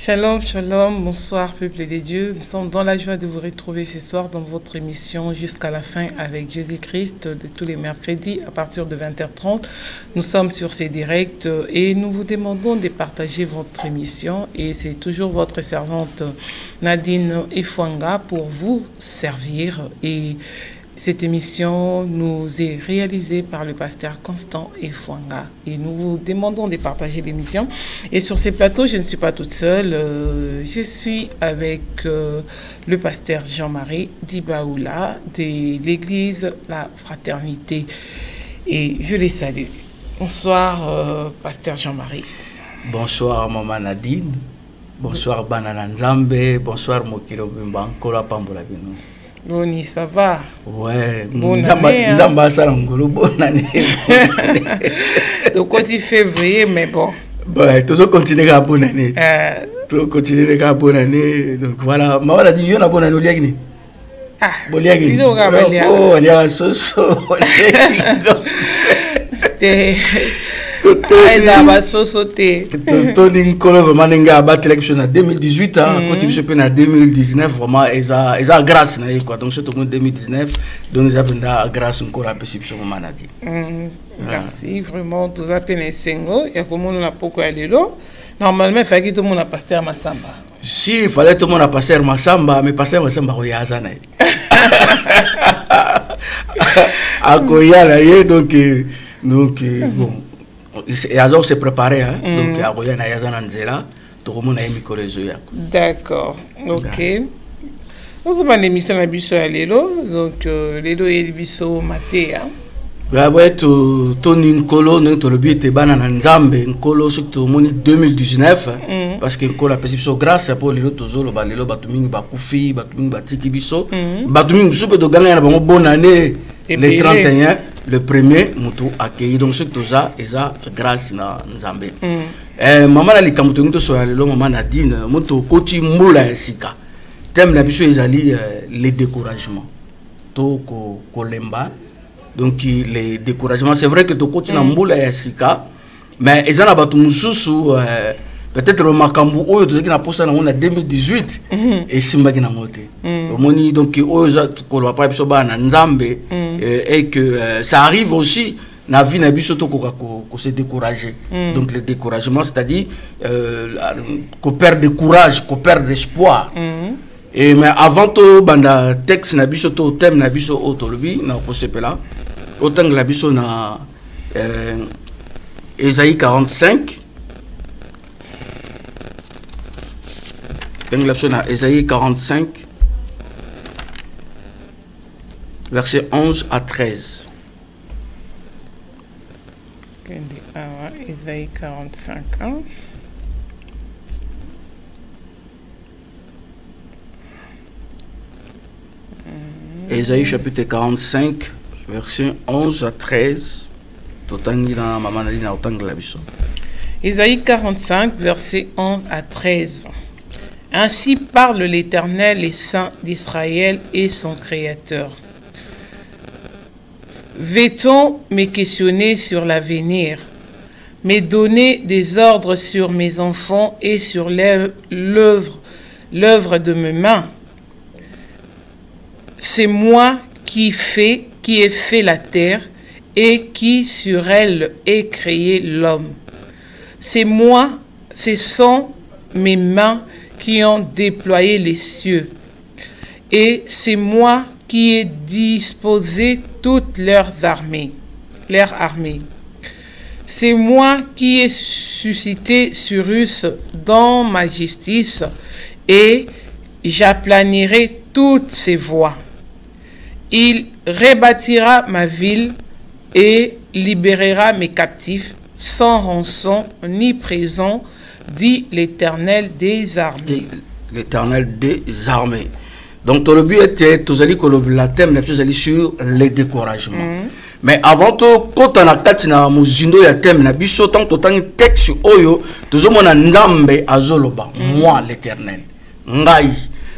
Shalom, shalom, bonsoir peuple des dieux. Nous sommes dans la joie de vous retrouver ce soir dans votre émission Jusqu'à la fin avec Jésus-Christ de tous les mercredis à partir de 20h30. Nous sommes sur ces directs et nous vous demandons de partager votre émission et c'est toujours votre servante Nadine Efwanga pour vous servir. Et cette émission nous est réalisée par le pasteur Constant Efwanga et nous vous demandons de partager l'émission. Et sur ces plateaux, je ne suis pas toute seule, je suis avec le pasteur Jean-Marie Dibaoula de l'église La Fraternité et je les salue. Bonsoir pasteur Jean-Marie. Bonsoir maman Nadine, bonsoir Banana Nzambe, bonsoir Mokiro Bimba, Nkola Pambola Bino. Boni, ça va? Ouais, bonne année. Nzamba Salangolo, bonne année. Donc, quand il février, mais bon. Ouais, tout ça continue à bonne année. Tout continue à bonne année. Donc voilà, maman a dit, il y a une bonne année au Liagni. Ah, bon Liagni. Oh, il y a un soso. C'était. Tony Nkolo vraiment n'a battu l'élection en 2018, quand il se en 2019, vraiment, ils ont grâce, quoi. Donc, c'est en 2019, donc ils ont grâce encore à la perception de maladie. Merci, vraiment, tous les peines sengo, et comme on n'a pas aller là, normalement, il fallait que tout le monde a passé à Massamba. Si, il fallait que tout le monde a passé à Massamba, mais passer à Massamba, il y a Azana. À Koya, donc, bon. Et Azor s'est préparé, hein? Donc à Royan Ayazan Nzela, tout le monde a mis les D'accord, ok. Nous avons une émission à Bisso à Lélo, donc Lélo et Bisso Maté. Ouais, Tony Nkolo, notre le but est banana Nzambe, Nkolo surtout moni 2019, parce que Nkolo a perçu grâce pour Lélo Tozolo, Lélo Batuming Bakoufi, Batuming Batiki Bisso, Batuming Soupe de gagner la bonne année, le 31. Le premier, Moutou accueilli. Donc, c'est tout ça, et ça, grâce à Nzambe. Maman, la likamuto sur le maman Nadine, Moutou, Koti Moula Sika. Thème la bicho, ils allaient les découragements. To Kolemba. Donc, les découragements. C'est vrai que to Koti Moula Sika, mais ils en ont battu Moussou. Peut-être le Makambu, tout ce qui n'a pas ça en 2018, et Simba qui n'a monté. Donc, et que ça arrive aussi dans la vie de qu'on se décourager. Donc, le découragement, c'est-à-dire qu'on perd de courage, qu'on perd d'espoir. Mais avant tout, le texte, le thème, autant que la biso na Ésaïe 45. Ésaïe 45, versets 11 à 13. Ésaïe 45. Ésaïe chapitre 45, versets 11 à 13. Ésaïe 45, versets 11 à 13. Ainsi parle l'Éternel, les saints d'Israël et son Créateur. Va-t-on me questionner sur l'avenir, me donner des ordres sur mes enfants et sur l'œuvre de mes mains? C'est moi qui ai fait la terre et qui sur elle ai créé l'homme. C'est moi, ce sont mes mains qui ont déployé les cieux. Et c'est moi qui ai disposé toutes leurs armées. C'est moi qui ai suscité Cyrus dans ma justice et j'aplanirai toutes ses voies. Il rebâtira ma ville et libérera mes captifs sans rançon ni prison, dit l'Éternel des armées. L'Éternel des armées. Donc, le but était, la thème sur les découragements. Mais avant tout, quand on a katina muzindo ya thème na biso tant texte oyo, toujours mon nzambe azoloba, moi l'Éternel. Ngai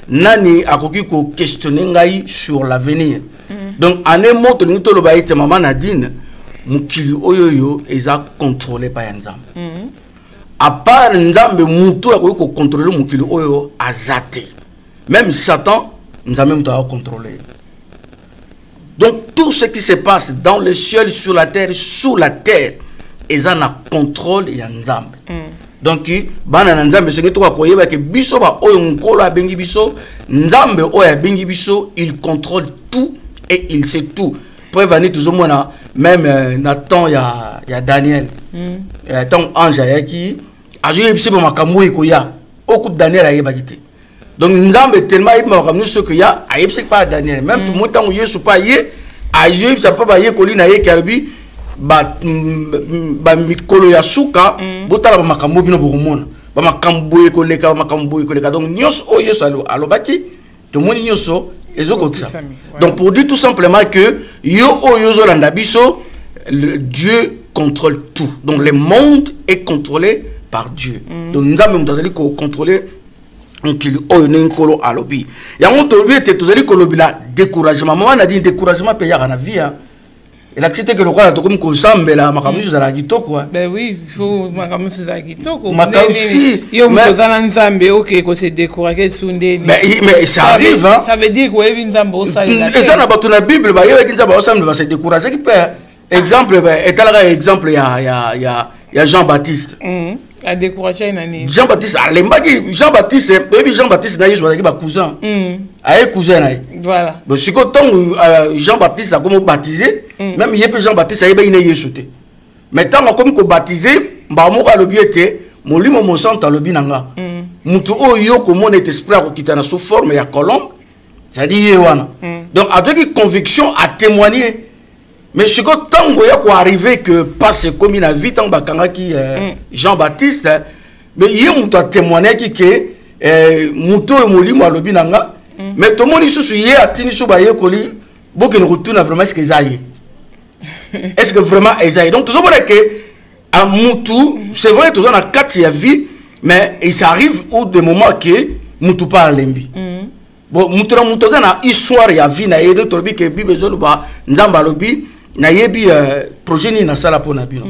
nani akoki ko questionner ngai sur l'avenir. Donc, en un mot, nous to loba ite maman Nadine, mukili oyo yo eza contrôlé par nzambe. à part nzambe mutu a contrôler mukili oyo azate. Même Satan nous a même contrôler. Donc tout ce qui se passe dans le ciel, sur la terre, sous la terre, ils ont un contrôle ya nzambe. Donc bana nzambe ce que tu koyeba que biso ba oyo nkolo abengi biso, nzambe oyo abengi biso, il contrôle tout et il sait tout. Preuve ani toujours mona même Nathan ya Daniel. Tant ange yaki ajoye biso ba makambo ikoya. Oku Daniel ayeba kité. Donc nzambe tellement il m'a ramené ce que ya ayebse pas Daniel même tout montant où Yesu pas yé ajoye ça pas ba yé kolina yé kalbi ba mikolo ya suka botala ba makambo bino bokomona ba makambo ekoleka ba makambo ekoleka donc nyos o Yesu alobaki to moni nyoso ezoko kisa. Donc pour dire tout simplement que yo o yozo landa biso Dieu contrôle tout. Donc le monde est contrôlé par Dieu. Donc nous avons contrôler nkili oyo nenkolo alobi. Ya ngoto lui était tozali kolobi la découragement. Moi on a dit découragement pe ya na vie hein. Et là c'était que le roi comme ko sambela makamu za kitoko quoi. Ben oui, il faut makamu za kitoko. Makamu si yo mtozala nzambe OK ko se décourager sunde. Mais ça arrive hein. Ça veut dire que evi nzambo ça. Et ça na ba na Bible ba yewe nzambo ensemble va se décourager qui peut. Exemple exemple ya Jean-Baptiste. A découragé nani. Jean-Baptiste alembaki Jean-Baptiste na Yesu ba cousin. Aye cousin na. Voilà. Bon si quand Jean-Baptiste a comme baptisé, même yé Jean-Baptiste aye ba ina Yesu te. Mais tant comme ko baptisé, ba mo ka lobi ete molimo mo santa lobi nanga. Mutu oyo ko mon esprit ko kitana sous forme ya colombe. Ça dit yewana. Donc avec conviction à témoigner. Mais ce que tant que arrivé que passe comme il a vu tant bakanga qui Jean-Baptiste mais il y a témoigné que muto et molimo alobi nanga mais tout le monde ici y a tini so ba yekoli boke ne retourne vraiment est-ce que zaye est-ce que vraiment ezaye donc toujours que à mutu c'est vrai toujours na quatre ya vie mais il s'arrive au des moments que mutu pas lembi bon mutu na histoire ya vie na yedo torbi que bible zo ba nzamba lobi na yebi projet ni na sala pour na bino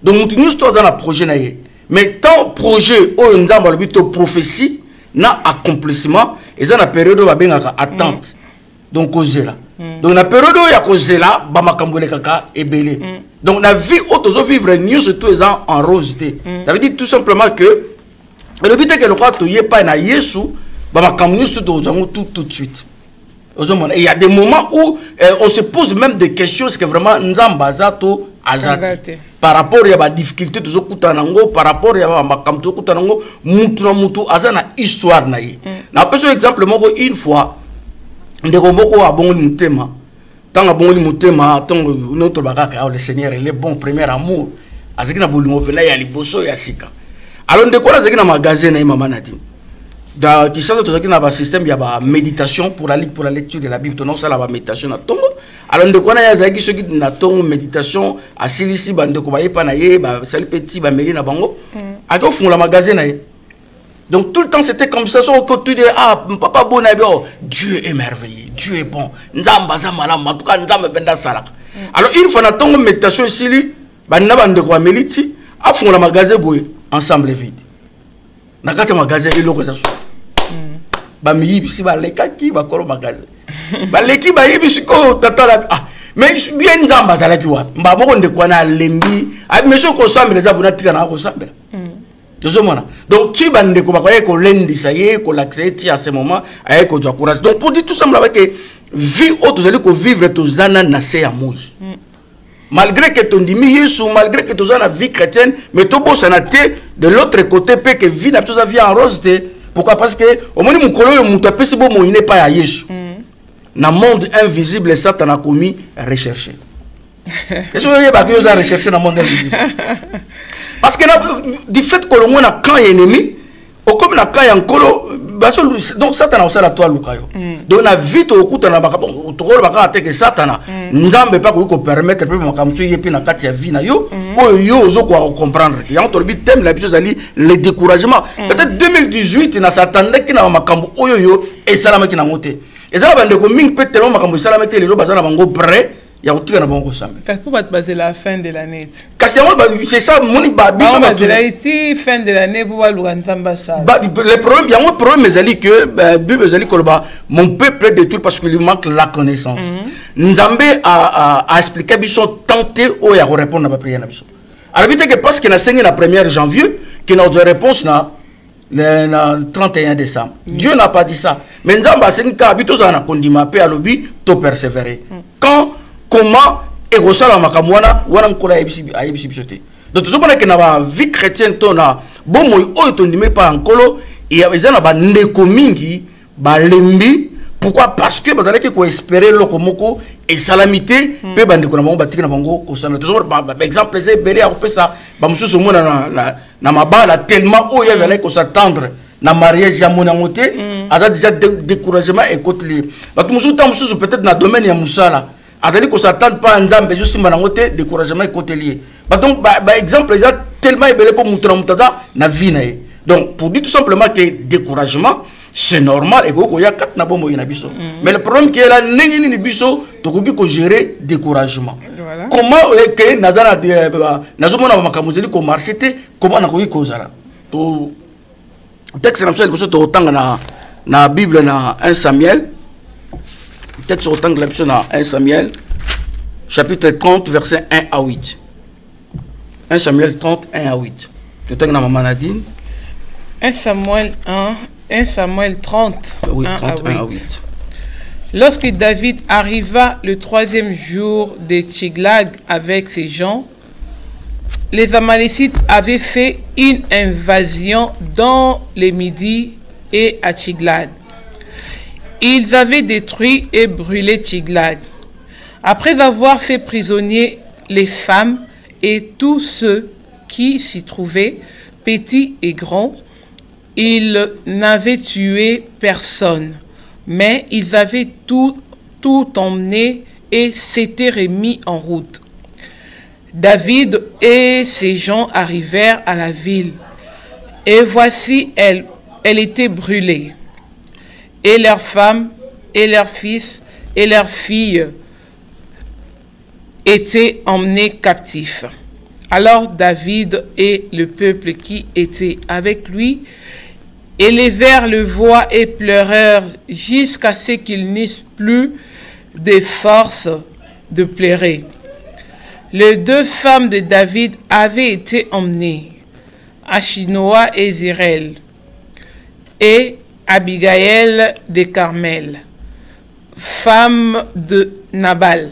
donc mutu nous tous dans la projet na ye mais tant projet o nzamba lobi to prophétie na accomplissement et ça na période ba benga attente donc kozela donc na période ya kozela ba makambo le kaka ebele donc na vie auto vivre nous surtout en rosité ça veut dire tout simplement que le but est que le croit to ye pas na Yesu ba makambo nous tout de suite. Et il y a des moments où on se pose même des questions, est-ce que vraiment Nzamba zato azati par rapport à la difficulté toujours kutanango par rapport à ma kamto kutanango mutu azana histoire na ye. Na peso exemple moko une fois ndeko moko abongoli mutema tant abongoli mutema tant notre bakaka le Seigneur il est bon premier amour aziki na bolingo pena ya liboso ya sika. Alors ndeko aziki na magasin na mama nati qui change tout ça qui n'a pas système il y a pas méditation pour la lecture de la Bible non ça la méditation na tongo alors de quoi na ya zaki ceux qui na tongo méditation asilisi bande ko ba yepa na ye ba sali petit ba meli na bango a ko fun la magasin na ye donc tout le temps c'était comme ça sur côté de ah papa bon Dieu est merveilleux Dieu est bon nzamba za malama en tout cas nzamba benda sala alors une fois na tongo méditation sili banda bande ko meliti a fun la magasin boy ensemble vide na kati magasin iloko za sorti ba mi bisi ba lekaki ba kolo magasin ba leki ba yibisi ko tatala ah mais bien nzamba za laki wa mba moko ndeko na lembi a monsieur ko sambela za buna tika na ko sambela tozomona donc tu ba ndeko ba ko lendisa ye ko l'accès à ce moment ay ko jwa courage donc pour dire tout simplement que vie autre zali ko vivre to zana na se ya moi malgré que ton dimi Yesu malgré que tu as une vie chrétienne mais tu bosses de l'autre côté peut que vie n'a pas vie en rose pourquoi parce que au moment où mukolo mutape si bon il n'est pas à Yesu dans monde invisible Satan a commis rechercher est-ce que vous avez pas que vous avez recherché dans monde invisible parce que du fait que l'on a quand ennemi au comme na quand yankolo donc Satan a aussi la toile lukayo donc na vite au kuta na baka to ko baka ateke Satan nzambe pas ko permettre pe makamsu yepi na kati ya vie na yo yo zo ko comprendre ya on torbi thème la chose ali le découragement peut-être 2018 na Satan ki na makambo oyo yo et salama ki na moté et ça ba ndeko ming pe tellement makambo salama te lelo bazana bango prêt ya kotika na bango sambe. Parce que c'est la fin de l'année. C'est ça moni ba biso ba de fin de l'année pour voir nzamba ça. Le problème, il y a un problème ezali que Bible ezali koloba mon peuple est détruit parce qu'il lui manque la connaissance. Nzambe a expliqué biso tenter o ya répondre à la prière na biso. Alors que parce que na 5 na 1er janvier que notre réponse na le 31 décembre. Dieu n'a pas dit ça. Mais Nzamba a 5 cas habito za na kondima pe alobi to persévérer. Quand comment egosala makamwana wana nkola ayebisi biso te. Donc toujours pendant que na ba vie chrétienne tona bon moy oyo to ndimeli pa nkolo et ezana ba ndeko mingi ba lembi. Pourquoi? Parce que bazalaki ko espérer lokomoko et salamité pe bandeko na bango batika na bango osana. Toujours exemple c'est belé a kopesa ba mususu mona na mabala tellement oyo yazalaki ko s'attendre na mariage ya mona moté aza déjà découragement et côté ba mususu tam mususu peut-être na domaine ya musala azali ko s'attendre pas nzambe juste simba na ngote découragement et côté lié. Donc exemple ça tellement belé pour mutra mutaza na vie na. Donc pour dire tout simplement que découragement c'est normal et qu'il y a 4 nabomo inabiso. Mais le problème qui est là, n'est ni biso, tu peux gérer découragement. Voilà. Comment que nazana nazomona makamuzeli ko marché comment na ko kozala. To texte na biso to tanga na Bible na 1 Samuel. Texte au tanga la biso na 1 Samuel chapitre 30 verset 1 à 8. 1 Samuel 30 1 à 8. To tanga na Maman Nadine. 1 Samuel 30, oui, 1 31 à 8. Lorsque David arriva le 3e jour de Tchiglag avec ses gens, les Amalécites avaient fait une invasion dans les Midi et à Tchiglag. Ils avaient détruit et brûlé Tchiglag. Après avoir fait prisonnier les femmes et tous ceux qui s'y trouvaient, petits et grands, ils n'avaient tué personne, mais ils avaient tout emmené et s'étaient remis en route. David et ses gens arrivèrent à la ville, et voici, elle était brûlée, et leurs femmes, et leurs fils, et leurs filles étaient emmenés captifs. Alors David et le peuple qui était avec lui élevèrent le voix et pleurèrent jusqu'à ce qu'ils n'eussent plus de force de pleurer. Les 2 femmes de David avaient été emmenées, Achinoa et Zirel, et Abigaël de Carmel, femme de Nabal.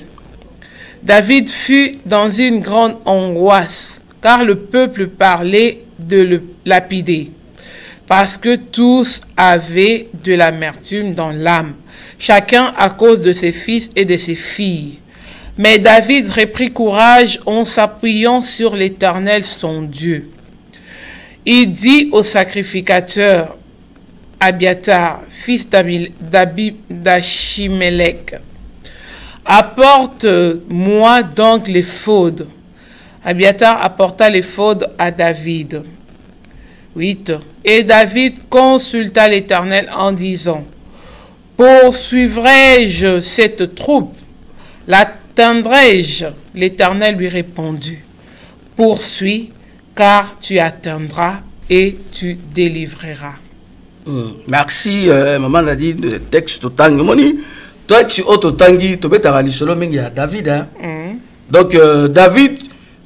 David fut dans une grande angoisse, car le peuple parlait de le lapider, parce que tous avaient de l'amertume dans l'âme, chacun à cause de ses fils et de ses filles. Mais David reprit courage en s'appuyant sur l'Éternel son Dieu. Il dit au sacrificateur Abiatar, fils d'Achimelech, apporte-moi donc l'éphod. Abiatar apporta l'éphod à David. 8. Et David consulta l'Éternel en disant, poursuivrai-je cette troupe? L'atteindrai-je? L'Éternel lui répondit, poursuis, car tu atteindras et tu délivreras. Merci, Maman Nadine, le texte au tangi. Moni, toi, tu auto tangi, tu bêta rali solo mingi à David. Donc, David,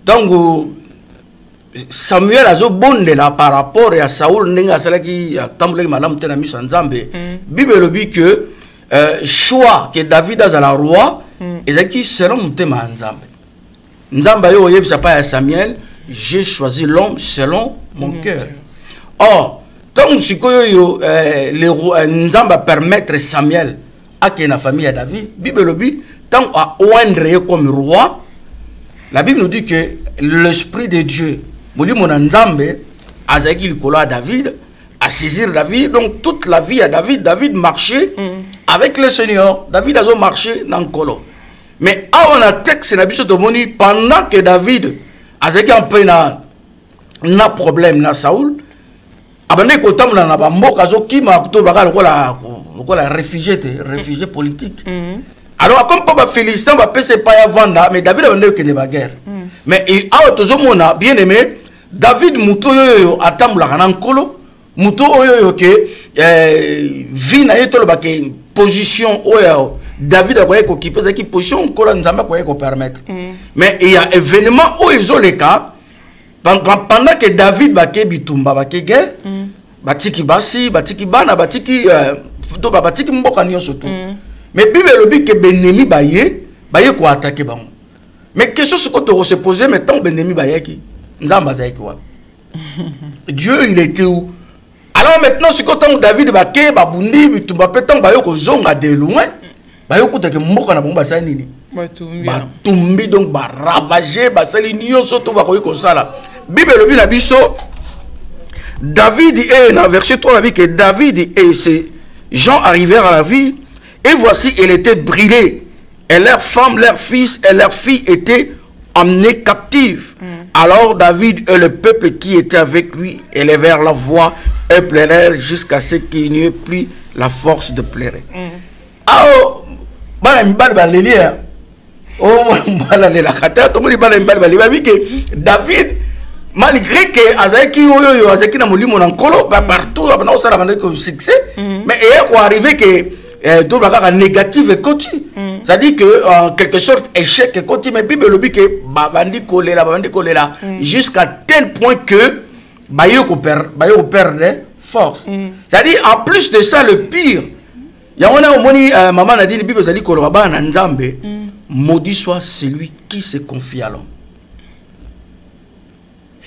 tango Samuel a zo bonde là par rapport à Saoul n'enga salaki tamboulé madame tena mis en Zambé. Bible le dit que choix que David a à la roi et qui seront montés en Zambé. Nzamba yo yeb pas à Samuel, j'ai choisi l'homme selon mon cœur. Or, tant que yo le roi Nzamba permettre Samuel à que la famille à David, Bible le dit tant à oindre comme roi. La Bible nous dit que l'esprit de Dieu Moli mon Nzambe azaki likolo à David, à saisir David. Donc toute la vie à David, David marchait avec le Seigneur. David a marché dans le colo. Mais on a texte na biso tomoni pendant que David azaki un peu na problème na Saoul. Abandé kotamla na bamboka zo kima kuto baka lokola réfugié politique. Alors, comme Papa Félicien va passer pas à vendre, mais David a vendu que des bagarres. Mais il a toujours bien aimé, David Mouto yo attend la rankolo, Mouto yo que vie na yeto le position oyo David a voyé qu'il peut qui position kola nzamba quoi qu'on permettre. Mais il y a événement où ils ont les cas pendant que David ba ke bitumba ba ke guerre, batiki basi, batiki bana, batiki to ba batiki mboka nyo surtout. Mais Bible le dit que Benemi baye quoi attaquer bango. Mais question ce qu'on te se poser maintenant Benemi baye qui nzamba za quoi. Dieu il était où? Alors maintenant ce qu'on David ba ke ba bundi bitumba petant baye ko zonga de loin. Baye ko te que mboka na bomba sa nini. Ba tumbi donc ba ravager ba sali nyo surtout ba ko sala. Bible le dit na biso David est dans verset 3 la dit que David et ses gens arrivèrent à la ville. Et voici, elle était brûlée. Et leurs femmes, leurs fils et leurs filles étaient emmenés captives. Alors David et le peuple qui était avec lui élevèrent la voix et pleurèrent jusqu'à ce qu'il n'y ait plus la force de pleurer. David, malgré que Azaki na molimo na nkolo partout na succès, mais il est arrivé que tout le négatif et continue. C'est-à-dire que en quelque sorte échec et continue. Mais Bible le dit que bandi kolela jusqu'à tel point que bayo perd force. C'est-à-dire en plus de ça le pire. Il y a un moni maman a dit la Bible dit ko ba na nzambe maudit soit celui qui se confie à l'homme.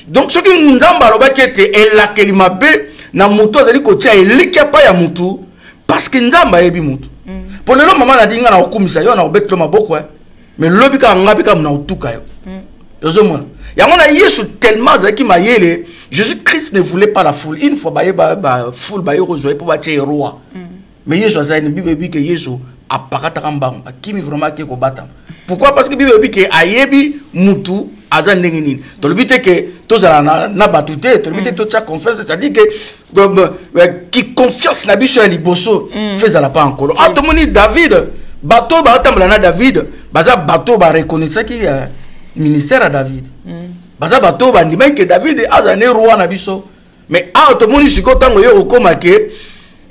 Donc ce qui nzamba lo ba kete ela kelima be na muto azali ko tia elika pa ya mutu. Parce que Nzamba yebi mutu. Pour le long maman a dit nga na okumisa yo na obetlo maboko mais lobika ngabika na otuka yo. Tozomona. Ya mona Yesu tellement zaki mayele Jésus Christ ne voulait pas la foule. Une fois ba foule ba yo rejoindre pour ba tie roi. Mais Yesu a dit Bible que Yesu a pakata kamba akimi vraiment ke ko bata. Pourquoi? Parce que Bible dit que ayebi mutu azan ndengi. To le but que tozala na batute, to le but to tcha confiance, c'est-à-dire que qui confiance na biso ya liboso faisala pas encore. Atomoni David, bateau ba tambala David, baza bateau ba reconnaître qui ministère à David. Baza bateau ba ndima que David azane roi na biso. Mais atomoni sikotango yo okoma ke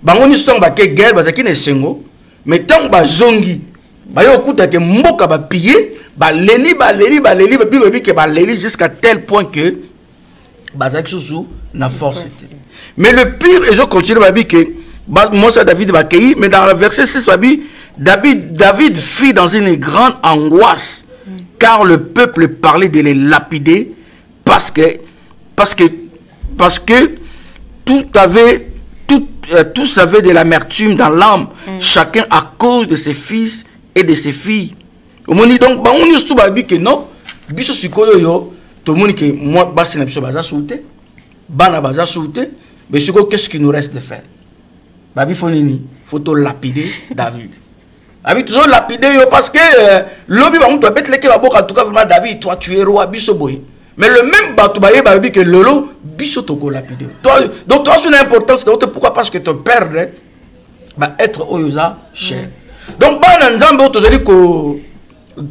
bangoni stong ba ke guerre bazaki ne sengo, mais tant ba zongi ba yo kuta ke mboka ba piller, ba leli Bible que ba leli jusqu'à tel point que bazaki sous na force. Mais le pire, et je continue à dire que Moussa David va accueillir, mais dans le verset 6, David fit dans une grande angoisse, car le peuple parlait de les lapider, parce que tous avaient de l'amertume dans l'âme, chacun à cause de ses fils et de ses filles. On dit donc, on dit que non, biso sikoyo yo, tout le monde que moi, basi na biso baza souté, bana baza souté. Mais qu'est-ce qu'il nous reste de faire? Babi Fonini, faut lapider David. Babi toujours lapider parce que l'obi va doit mettre les kebabok en tout cas vraiment David, toi tu es roi biso boy. Mais le même bateau babi que lolo biso toko lapider. Donc toi c'est l'importance de pourquoi? Parce que ton père va être oyoza cher. Donc bana nzambe tozali ko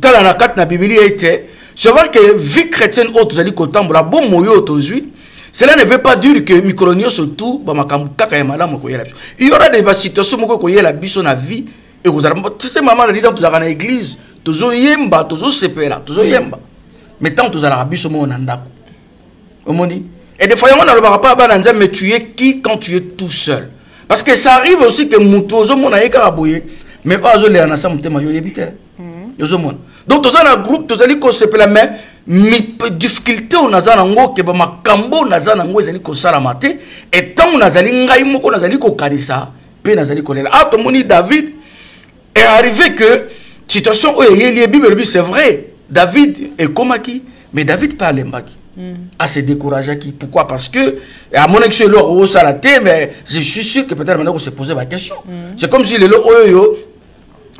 tala na kat na Bible était c'est vrai que vie chrétienne tozali ko tambola bon moyo tozui. Cela ne veut pas dire que micronio surtout il y aura des situations où il y a la biso na vie et vous allez tu sais maman a dit dans la église toujours yemba toujours sepela toujours yemba mais tant tous à la biso mo nandako omoni et des fois on ne va pas bananza mais tu es qui quand tu es tout seul parce que ça arrive aussi que mutozo mo na yekaraboye mais pas zo le na sa mutema yo yebite yo zo mon donc tous un groupe tous ali ko sepela mais difficulté on a zanango ke ba makambo na zanango ezali ko salamate et tant on azali ngai moko nazali ko kanisa pe nazali ko lela atomoni David est arrivé que situation où il y a Bible c'est vrai David est comme qui mais David parle mbaki à se décourager qui pourquoi parce que à mon ex leur au salaté mais je suis sûr que peut-être maintenant on se poser la question c'est comme si le oyo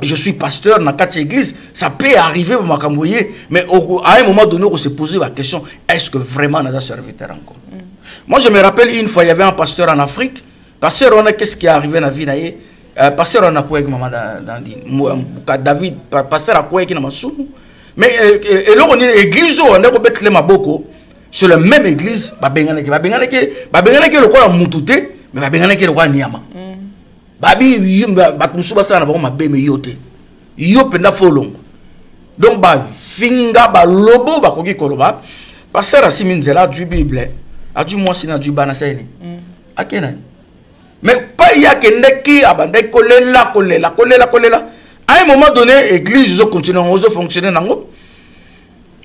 je suis pasteur dans quatre églises, ça peut arriver pour m'accompagner, mais à un moment donné, on se posait la question, est-ce que vraiment on a serviteur encore? Moi, je me rappelle une fois, il y avait un pasteur en Afrique, pasteur, on a qu'est-ce qui est arrivé dans la vie, pasteur on a quoi avec maman dans David pasteur a quoi avec Namasou mais et là on est église on est au Bethléem Maboko sur la même église babengana ke le quoi mutute mais babengana ke le quoi niama babi batumusu basana ba mabeme yote yo penda folongo donc ba finga ba lobo ba koki koloba pasteur asimi nzela du bible a du moi sina du bana saini akena mais pas y a qui abandonne kolela à un moment donné l'église ils continuent à fonctionner nango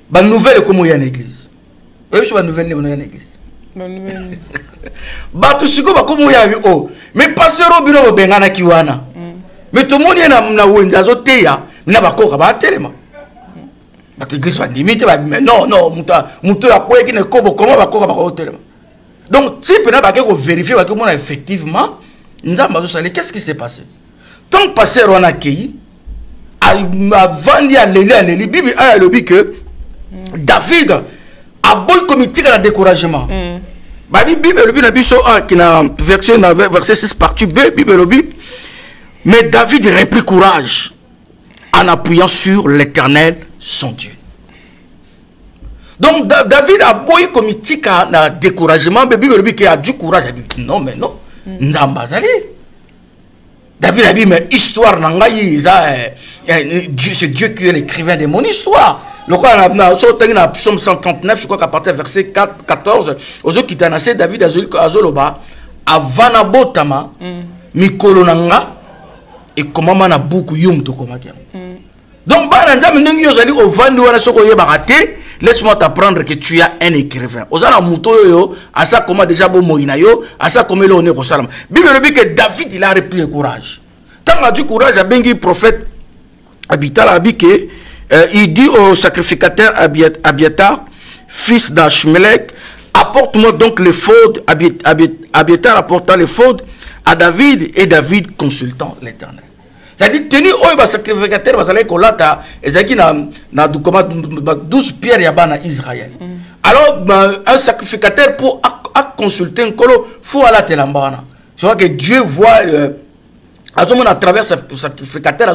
ba nouvelle comme il y a une église oui je ba nouvelle il y a une église ba tout ce que ba comme il y a oh mais pasteur obino bengana kiwana mais tout le monde est na wenza zoteya na ba koka ba telema ba église ba limite mais non muto ya quoi qui ne kobo comment ba koka ba telema. Donc, si vous avez vérifié effectivement, qu'est-ce qui s'est passé? Tant que pasteur on a accueilli, avant d'y aller, la Bible a dit que David a beau comité de découragement. La Bible a verset 6 partie B, mais David reprit courage en appuyant sur l'Éternel, son Dieu. Donc David a boyé comme tika na découragement, bébé qui a du courage. Non mais non, Nzambazali. David a dit mais histoire nangayi, c'est Dieu qui est l'écrivain de mon histoire. Le quoi on a Psaume 139, je crois qu'à partir du verset 14, aux autres qui t'annoncent David azoloba avana botama mikolo nanga et comment mana beaucoup yum to komakia. Donc ba nzambe ndenge yo zali ovandi wana soko ye baraté. Laisse-moi t'apprendre que tu as un écrivain. Ozana muto yo, à ça comment déjà bon moïna yo, à ça comme on est au salam. Bible dit que David il a repris le courage. Tant qu'il a du courage, à bengi prophète Abital a dit que il dit au sacrificateur Abiatar, fils d'Achmelech, apporte-moi donc l'éphod. Abiatar apporta l'éphod à David et David consultant l'Éternel. C'est-à-dire, tenir au sacrificateur, parce que na 12 pierres yabana Israël. Alors, un sacrificateur pour consulter un colo, faut aller à Telambana. Je vois que Dieu voit, à travers ce sacrificateur,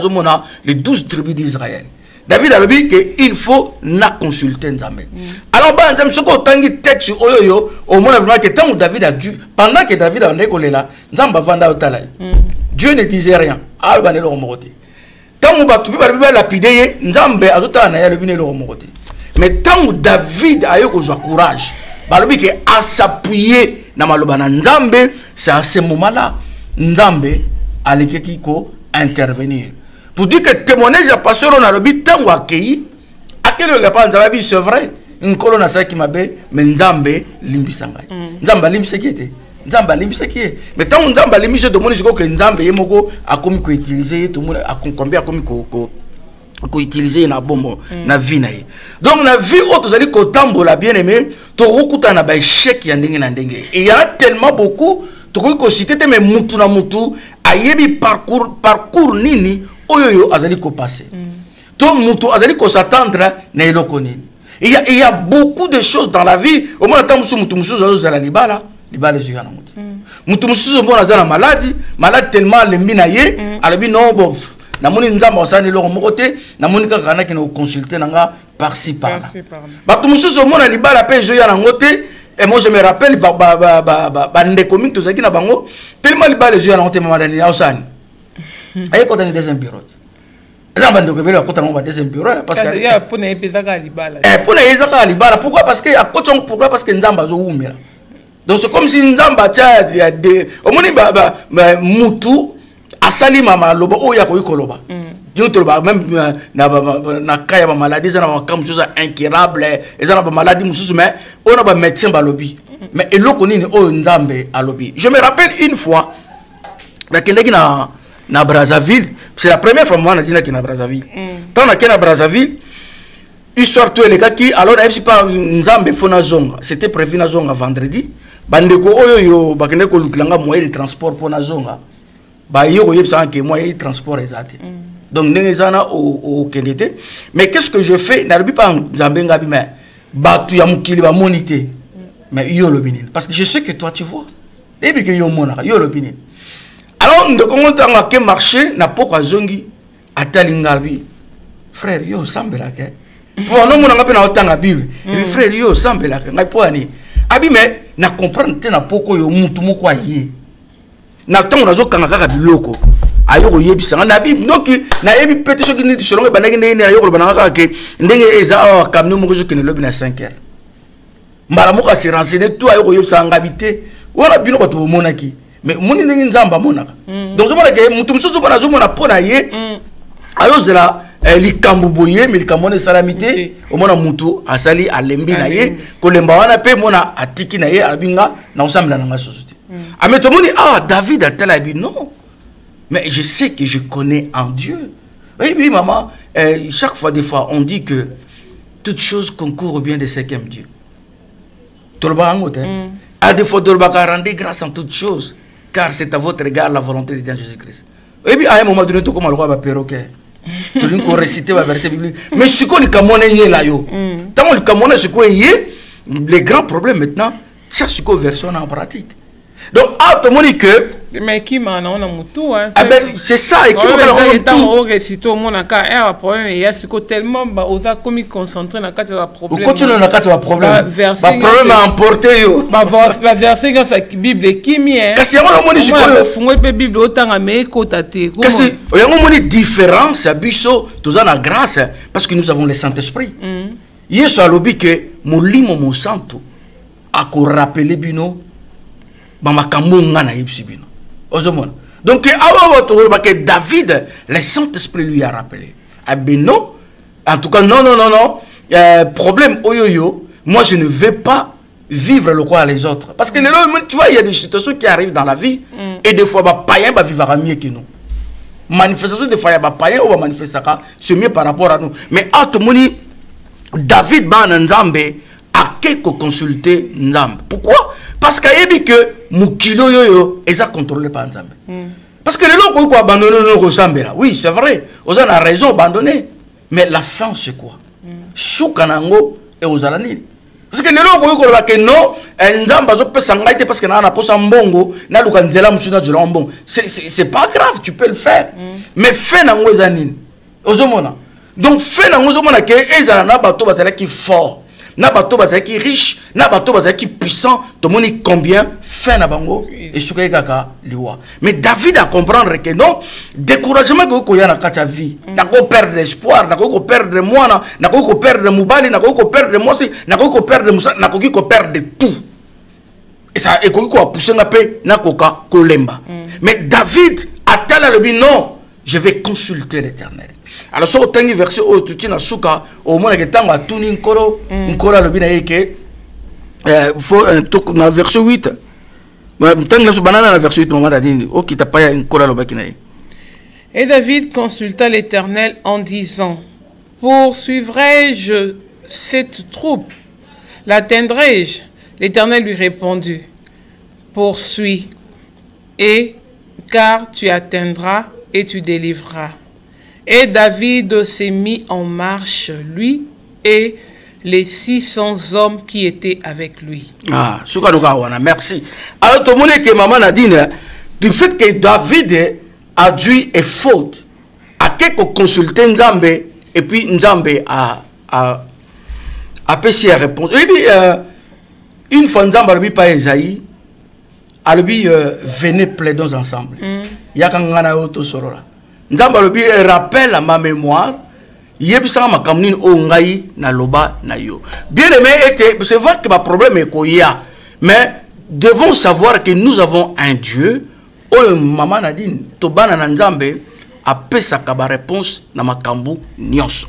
les 12 tribus d'Israël. David a dit qu'il faut na consulter Nzambe. Alors, ce qu'on a dit texte au moins que tant que David a dû, pendant que David a dit là, Nzamba vanda au talai. Dieu ne disait rien. Tant que tu peux lapider, Nzambe a tout à mais tant que David a eu courage, à s'appuyer dans malobana Nzambe, c'est à ce moment-là Nzambe a intervenir. Pour dire que témoignage à pasteur on a le but tant accueilli, à quel Nzambe c'est vrai, une colonne à ça qui m'a mais Nzambe limbisangai. Nzambe limbisekete. Nzamba limisa qui est mais tant Nzamba limisa de mon que Nzamba yemoko a comme ko utiliser tout monde a combien comme ko utiliser na bombo na vie na ye. Donc na vie autres ali ko tambola bien aimé to rokuta na ba échec ya ndenge na ndenge et il y a tellement beaucoup to ko citer mais mutu na mutu ayebi parcours nini oyoyo azali ko passer to mutu azali ko s'attendre na eloko nini. Il y a beaucoup de choses dans la vie au moins tant mutu zo la libala malade tellement le minaye alabi non bon na moni nzamba osani lo mokote na moni ka kana ki no consulter nanga par-ci par là ba tumususu mona libala pe zo ya ngote et moi je me rappelle ba ndeko mingi tozaki na bango tellement libala zo ya ngote mama dani ya osani ay ko tani deuxième bureau nzamba ndeko belo ko tani ba deuxième bureau parce que ya pona epezaka libala pona ezaka libala pourquoi parce que a kochong pourquoi parce que nzamba zo umela. Donc c'est comme si Nzamba tia de omoni mutu asali mama lobo oya ko ikoloba. D'autres même na kaya ba maladie ça na comme chose incurable et ça na ba maladie mususu mais on a ba médecin ba lobi. Mais eloko nini o Nzambe a lobi. Je me rappelle une fois na kendeki na Brazzaville, c'est la première fois moi na dina ki na Brazzaville. Tant na kena Brazzaville histoire tout les gars qui alors je sais pas Nzambe fona zonga, c'était prévu na zonga vendredi. Bandeko oyo bakende ko luklanga moyen de transport pour na zonga ba yo yebsa que moyen de transport exact donc ndengezana au kendete mais qu'est-ce que je fais na pas Nzambe ngabi mais batu ya mukili ba monité mais yo lobinin parce que je sais que toi tu vois et puis que yo mona yo lobinin alors donc de comment tanga ke marché na poko zongi atalingabi frère yo sambela ke pour non mona ngape na otanga bible et frère yo sambela ke ngai poani abi mais na comprendre te na poko yo mutu moko aye na tango nazo kanga kaka biloko ayo ko yebisa na bible noki na ebi pete soki ni solongo banaki ne ayo ko banaka ke ndenge eza kamno moko zo kene lobi na 5h mbala moko se renseigner tout ayo ko yebisa ngabité wala bino ko to monaki mais moni ndenge nzamba monaka donc je mona ke mutu mususu bana zo mona pona ye ayo zela likambo boye mais likambo ne salamité o mona mutu asali alembi na ye ko lemba wana pe mona atiki na ye abinga na ensemble na société mais tout le monde dit David a tel habit non mais je sais que je connais en Dieu. Oui maman, chaque fois des fois on dit que toute chose concourt au bien de ceux qui aiment Dieu. Tout le monde à des fois de rendez grâce en toutes choses car c'est à votre égard la volonté de Dieu Jésus-Christ. Et puis à un moment donné tout comme le roi va perroquet. Tout le monde réciter le verset biblique. Mais ce qu'on est là yo. Tant on le ce qu'on est les grands problèmes maintenant, c'est ce qu'on version en pratique. Donc, tout le monde dit que. Mais qui m'a on a moutou, hein? C'est ça, et qui m'a on récite au monde, un problème, il y a ce que tellement, on a commis concentré dans le cadre de la problème. On continue dans le cadre de la problème. Le problème a emporté, yo. La verset dans la Bible, qui m'y est. Parce qu'il y a un moment dit que la Bible autant à mes côtés. Parce qu'il y a un moment dit différence, à Bisso, tout ça, la grâce, parce que nous avons le Saint-Esprit. Il y a ce lobby que, mon limo, mon santo, a qu'on rappelle Bino. Donc, David, le Saint-Esprit lui a rappelé. Ah ben non, en tout cas, non. Problème, moi je ne veux pas vivre le quoi les autres. Parce que tu vois, il y a des situations qui arrivent dans la vie, et des fois, les païens vivre mieux que nous. Manifestation, des fois, il y a des païens qui manifester, c'est mieux par rapport à nous. Mais à tout le monde, David Nzambe a quelque consulté Nzambe. Pourquoi? Parce qu'il y a dit que Moukilo yoyo est contrôlé par Nzambe. Parce que les gens qui ont abandonné nos Nzambe, oui, c'est vrai, ils ont raison d'abandonner. Mais la fin, c'est quoi? Soukanango et aux Alani. Parce que les gens qui ont dit que non, Nzambe peut s'engager parce qu'il y a un apostle mbongo, c'est pas grave, tu peux le faire. Mais fais nango les anines. Donc fais nango les anines que les anines qui fort. Na bato bazaki riche, na bato bazaki puissant, tout le monde combien fait na bango et suka kaka liwa. Mais David a comprendre que non, découragement que ko ya na kacha vie, na ko perdre espoir, na ko perdre moi na ko perdre mubali, na ko perdre mosi, na ko perdre musa, na ko perdre tout. Et ça et ko pousser na pe na koka kolemba. Mais David a tel le but non, je vais consulter l'Éternel. Alors, si on a un verset où tu as souka, au moins que tu as tout nkoro, nkoro le bien que faut un verset 8. Et David consulta l'Éternel en disant: poursuivrai-je cette troupe? L'atteindrai-je? L'Éternel lui répondit: poursuis, et car tu atteindras et tu délivreras. Et David s'est mis en marche, lui et les 600 hommes qui étaient avec lui. Ah, merci. Alors, tout le monde que maman a dit, du fait que David a dû et faute, à quelques consulter Nzambe, et puis Nzambe a péché à réponse. Et puis, une fois Nzambe a pas Esaïe, a venez plaidons ensemble. Il y a quand on a auto soro là. Nzamba lobi rappelle à ma mémoire yebisa makamuni o ngai na loba na yo. Bien aimé était c'est vrai que ma problème est koya mais devons savoir que nous avons un Dieu o maman Nadine tobana na Nzambe a pesaka ba réponse na makambu nyonso.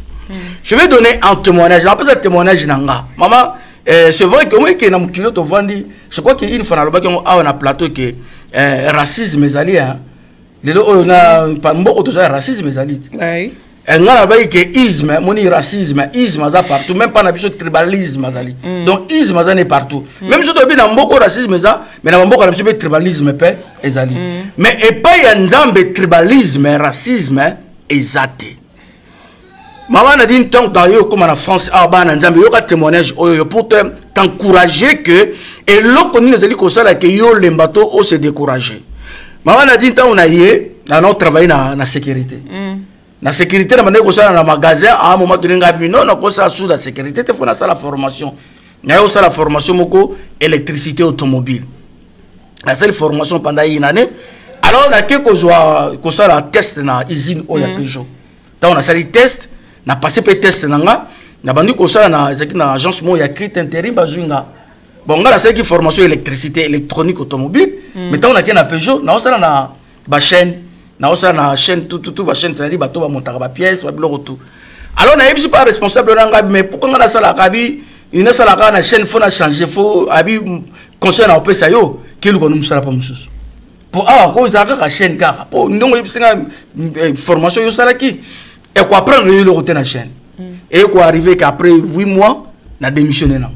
Je vais donner un témoignage, après ce témoignage nanga. Maman c'est vrai que moi qui na mukilo to vandi je crois qu'il faut na loba qu'on a un plateau que racisme ezali hein. On a pas beaucoup de racisme ezali. Oui. On a dit que isme, moni racisme, isme ça partout, même pas na biso tribalisme azali. Donc isme ça n'est partout. Même si on a beaucoup racisme ça, mais na beaucoup na biso tribalisme pe ezali. Mais et pas ya Nzambe tribalisme, racisme ezate. Maman a dit tant dans yo comme en France ah ba na Nzambe yo ka témoignage pour t'encourager que et l'autre nous ezali ko sala que yo lembato o se décourager. Maman a dit on a yé, on a travaillé dans la sécurité. La sécurité, on a dit dans le magasin, à un moment donné, on a dit sous la sécurité, on a fait la formation. On a fait la formation moko électricité automobile. La seule formation pendant une année. Alors on a fait un test dans l'usine où il y a Peugeot. On a fait le test, on a passé le test, on a dit que ça dans l'agence où il y a écrit intérim. Bon, on a fait une formation électricité électronique automobile. Maintenant on a fait un Peugeot, on a fait une chaîne. On a fait une chaîne, tout, chaîne, c'est-à-dire bateau va monter la pièce, va tout. Alors on a dit pas responsable, mais pourquoi on a fait la cabine? Il y a une chaîne, il faut changer, il faut conseiller à ça yo, qui nous connaît pas monsieur. Pour avoir une chaîne, pour nous une formation yo ça qui et quoi prendre le côté de la chaîne. Et quoi arriver qu'après 8 mois, on a démissionné là.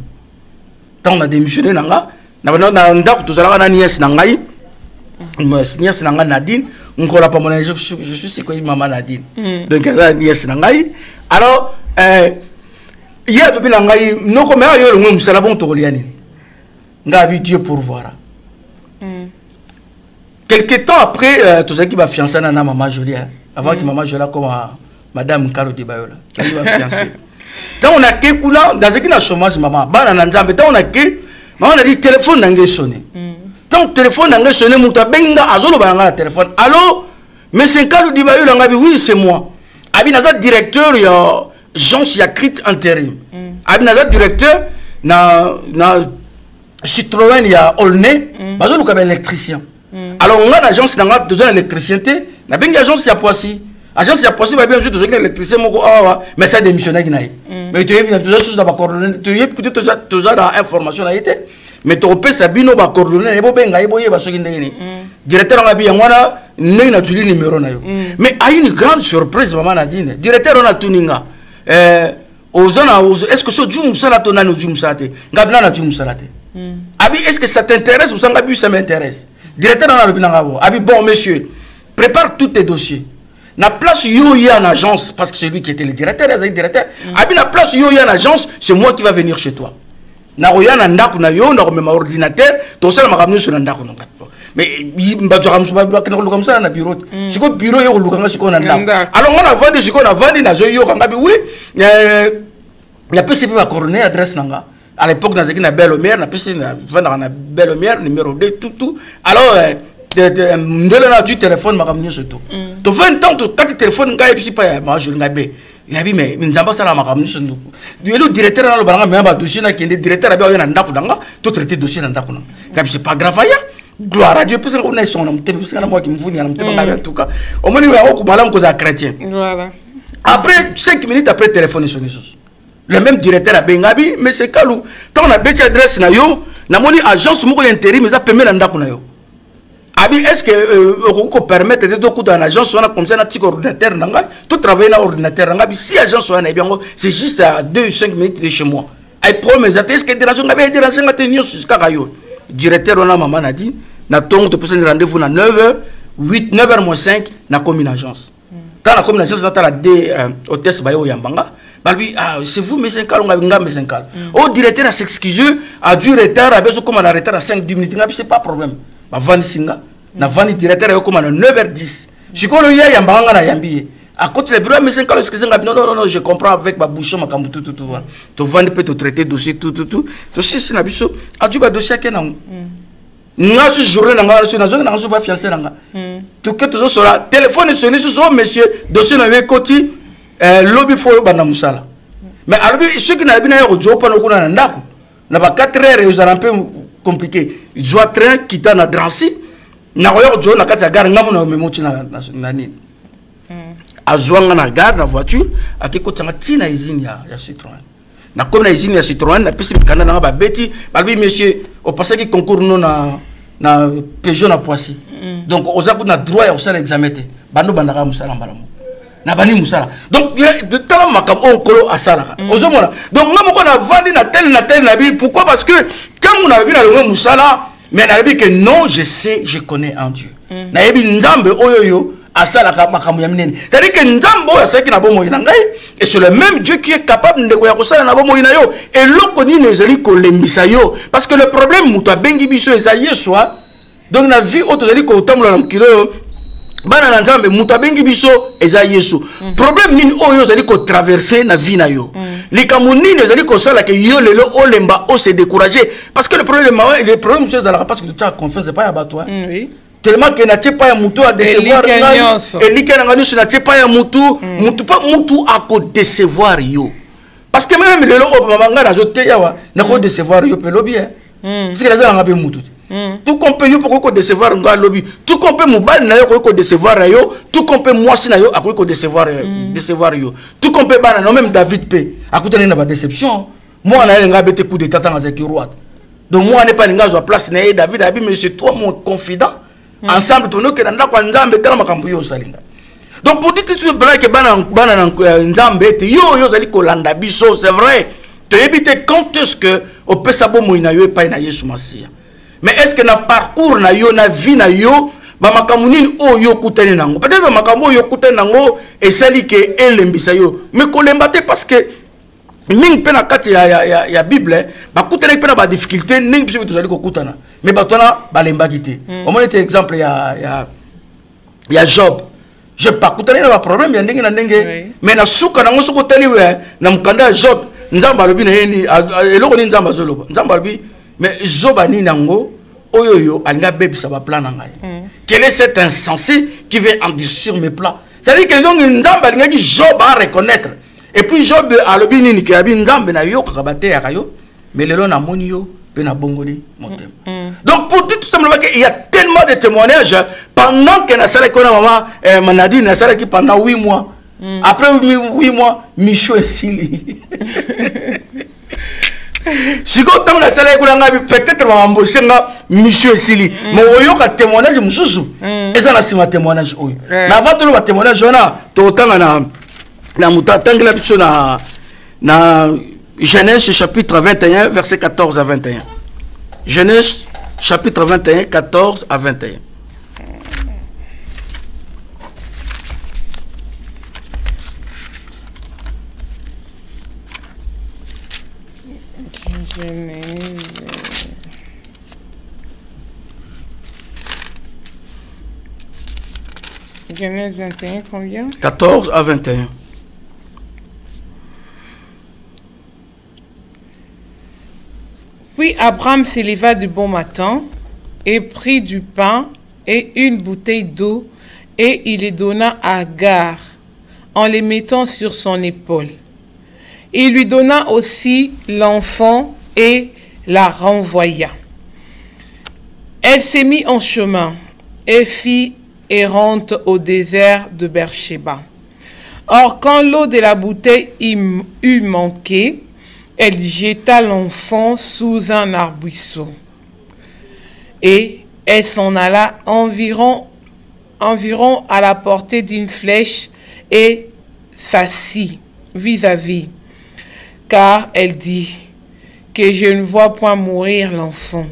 Tant on a démissionné là, on a ndako tout ça là na nièce na ngai. Nièce na ngai Nadine, on colla pas mon je suis quoi maman Nadine. Donc ça nièce na ngai. Alors il y a depuis l'angaï, non comme ailleurs le monde salabon toliani. Ngabi Dieu pourvoira. Quelques temps après, tout ça qui va fiancer na maman Jolie, avant que maman Jolie comme Madame Carlo de Bayola, qui va fiancer. Tant on a que coula dans ce qui n'a chômage maman, bana nanzambe. Tant on a que, maman a dit téléphone n'engage sonné. Tant téléphone n'engage sonné, mouta benga azolo banga téléphone. Allô, mais c'est Carlo de Bayola ngabi oui c'est moi. Abi naza directeur ya Jean Siakrit intérim. Abinaza directeur na Citroën il y a Olney, bazo nous électricien. Alors on a l'agence dans la besoin d'électricien, na bengi agence ya Poissy. Agence ya Poissy va bien juste besoin d'électricien moko mais ça démissionné qui naï. Mais tu es bien toutes choses dans ba coordonnées, tu es peut-être tout ça dans information a été. Mais tu peux sabino ba coordonnées et bo benga ebo ye ba soki ndeni. Directeur on a bien ngwana ndeni na tuli numéro na yo. Mais a une grande surprise maman Nadine. Directeur on a tuninga. Est-ce que ce Djoum Salate n'a pas Salate? Gabna n'a Djoum Salate. Abi, est-ce que ça t'intéresse ou ça m'intéresse? Directeur dans le Abi, bon monsieur, prépare tous tes dossiers. La place où il y a une agence, parce que c'est lui qui était le directeur, Abi, la place où il y a une agence, c'est moi qui va venir chez toi. Na roya na ndaku na yo, na même ordinateur, tout ça m'a ramené sur ndaku na. Mais il m'a dit comme ça na bureau. C'est quoi bureau yo lukanga siko na ndaku. Alors on a vendu siko na vendu na yo kangabi oui. Il y a PCP ma coordonnée adresse nanga. À l'époque dans une belle lumière, na PCP vendre na belle lumière numéro 2 tout. Alors ndele na du téléphone m'a ramené sur tout. To 20 ans to quatre téléphone ngai puis pas ma je ngabe. Il a dit mais nzamba sala m'a ramené sur tout. Le directeur na lo balanga mais ba dossier na kende directeur abi na ndaku danga to traiter dossier na ndaku na. Ngabi c'est pas grave ya. Gloire à Dieu, parce qu'on a son nom, parce que moi qui me voulais, en tout cas. Au moins, il y a un peu de chrétien. Voilà. Après, 5 minutes après, téléphone sonné. Le même directeur a Bengabi, mais c'est Kalou. Quand on a bêté adresse, na moni agence moko intérim, mais ça permet d'andako na yo. Abi, est-ce que on peut permettre de tout dans l'agence, on a comme ça un petit ordinateur, tout travailler dans l'ordinateur, si agence on est bien, c'est juste à 2-5 minutes de chez moi. I promise, est-ce que dérange, on avait dérangé à tenir jusqu'à Rayo. Directeur, on a maman a dit, na tongo te pose un rendez-vous à 9h, 9h moins 5, na comme une agence. Quand la commune agence, on a des hôtesses bayo yambanga. C'est vous, mais c'est un cas, on a un cas. Au directeur a s'excusé, a du retard, a besoin comme on a retard à 5-10 minutes, c'est pas problème. Ma vanne singa, na vanne directeur a comme à 9h10. Je suis comme le yambanga na yambiye. À côté du bureau, mais c'est un cas, non, je comprends avec ma bouche, ma cambo, tout. Tu vanne peut te traiter dossier, tout. Dossier, c'est un abisso. A du dossier à Kenan. Nga su journée nanga su nazo na su ba fiancé nanga to que toujours sera téléphone sonné sur monsieur dossier na we koti lobby fo bana musala mais alors ceux qui na bina yo jopa no kuna ndako na ba 4 heures ils ont un peu compliqué ils doivent train quitter na Drancy na yo jo na kati gare ngamu na memochi na nini azwanga na gare na voiture akiko tanga tina usine ya Citroën na comme na usine ya Citroën na pesi mikanda na ba beti balbi monsieur au passé qui concours non na Peugeot na Poissy. Donc aux a droit ya usala examen te bando bandaka musala mbalamu na bani musala donc de tala makam on kolo asala ozomona donc ngamo ko na vandi na tel na bi pourquoi parce que quand on a vu na le musala mais na bi que non je sais je connais un Dieu na yebi nzambe oyoyo asala ka makambo ya minene c'est-à-dire que nzambo ya saki na bomo ina ngai et c'est le même Dieu qui est capable de ko ya kosala na bomo ina yo et lokoni nezeli ko lembisa yo parce que le problème muto bengi biso ezali soit Donc la vie auto zali ko tamula na mkilo bana na nzambe mutu abengi biso eza Yesu. Problème nini oyo zali ko traverser na vie na yo. Likambo nini zali ko sala ke yo lelo olemba o se décourager parce que le problème c'est ça parce que tu as confiance c'est pas ya bato. Oui. Tellement que na pas ya mutu a décevoir ngai et likena ngani sur na pas ya mutu mutu pas mutu a ko décevoir yo. Parce que même lelo o manga na zote yawa na ko décevoir yo pe lobby parce que la ngabe mutu. Tout qu'on peut yo pour décevoir nga lobby, tout qu'on peut mobile na yo ko décevoir yo, tout qu'on peut moi si na yo a ko décevoir décevoir yo. Tout qu'on peut bana non même David pe a ko na ba déception. Moi na nga bete coup de tata nga zaki roi. Donc moi n'est pas nga zo place na David abi mais c'est toi mon confident. Ensemble tono ke na kwa nzambe tala makambu yo salinga. Donc pour dire tout ce que bana nzambe te yo zali ko landa biso, c'est vrai. Tu évites quand est-ce que au peut sabo moina yo pa na Yesu Masia. Mais est-ce que na parcours na yo na vie na yo ba makambu nini o yo kutani nango peut-être ba makambu yo kutani nango et sali ke elembisa yo mais ko lembate parce que ning pe na kati ya Bible ba kutani pe na ba difficulté ning biso to zali ko kutana mais ba tona ba lembaki te au moins exemple ya Job je pas kutani na ba problème ya ndenge na ndenge mais na suka nango soko teliwe na mkanda Job nzamba lobi na yeni eloko ni nzamba zoloba nzamba lobi mais Zobani nango oyoyo alinga bebisa ba plan nangai. Quel est cet insensé qui veut endurcir mes plans? C'est-à-dire que donc nzamba alinga ki Job a reconnaître. Et puis Job a lobi nini ki abi nzambe na yo kakabate ya kayo mais lelo na moni yo pe na bongoli motem. Donc pour tout simplement il y a tellement de témoignages pendant que na sala ko na maman Manadi na sala ki pendant 8 mois. Après 8 mois Michou est sili. Si quand on a salé peut-être va embaucher monsieur Sili mais on a témoignage mususu et ça na témoignage oyo na va to témoignage na to tanga na mutatangela biso na Genèse chapitre 21 verset 14 à 21. Genèse chapitre 21 14 à 21. Genèse 21, combien? 14 à 21. Puis Abraham s'éleva du bon matin et prit du pain et une bouteille d'eau et il les donna à Agar en les mettant sur son épaule. Il lui donna aussi l'enfant et la renvoya. Elle s'est mise en chemin et fit errante au désert de Beersheba. Or, quand l'eau de la bouteille eut manqué, elle jeta l'enfant sous un arbrisseau. Et elle s'en alla environ à la portée d'une flèche et s'assit vis-à-vis, car elle dit que je ne vois point mourir l'enfant.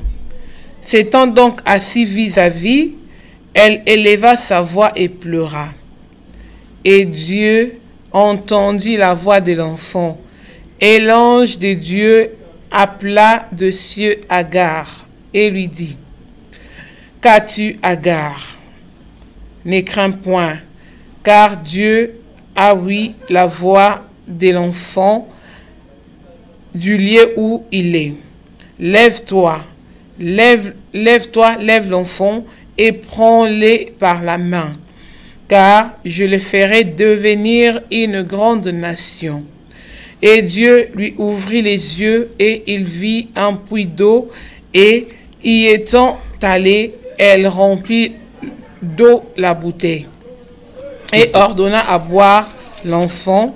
S'étant donc assis vis-à-vis, elle éleva sa voix et pleura. Et Dieu entendit la voix de l'enfant. Et l'ange de Dieu appela de cieux Agar et lui dit: Qu'as-tu, Agar? Ne crains point, car Dieu a ouï la voix de l'enfant du lieu où il est. Lève-toi, lève l'enfant et prends-le par la main, car je le ferai devenir une grande nation. Et Dieu lui ouvrit les yeux et il vit un puits d'eau, et y étant allé, elle remplit d'eau la bouteille et ordonna à boire l'enfant.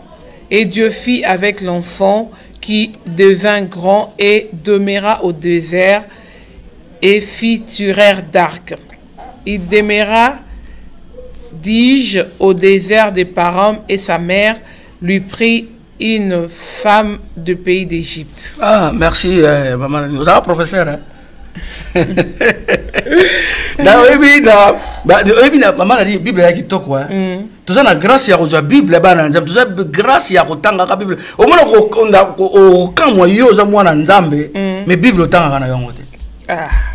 Et Dieu fit avec l'enfant qui devint grand et demeura au désert et fit tuer d'arc. Il demeura, dis-je, au désert de Paran, et sa mère lui prit une femme du pays d'Égypte. Ah, merci, maman. Vous avez un professeur, hein? Maman a dit Bible qui toque quoi. Tout ça na grâce ya la Bible ba na nzambe, tout ça grâce ya kotanga ka Bible. Au moins on quand moi yo za mwana nzambe, mais Bible tanga na yango te.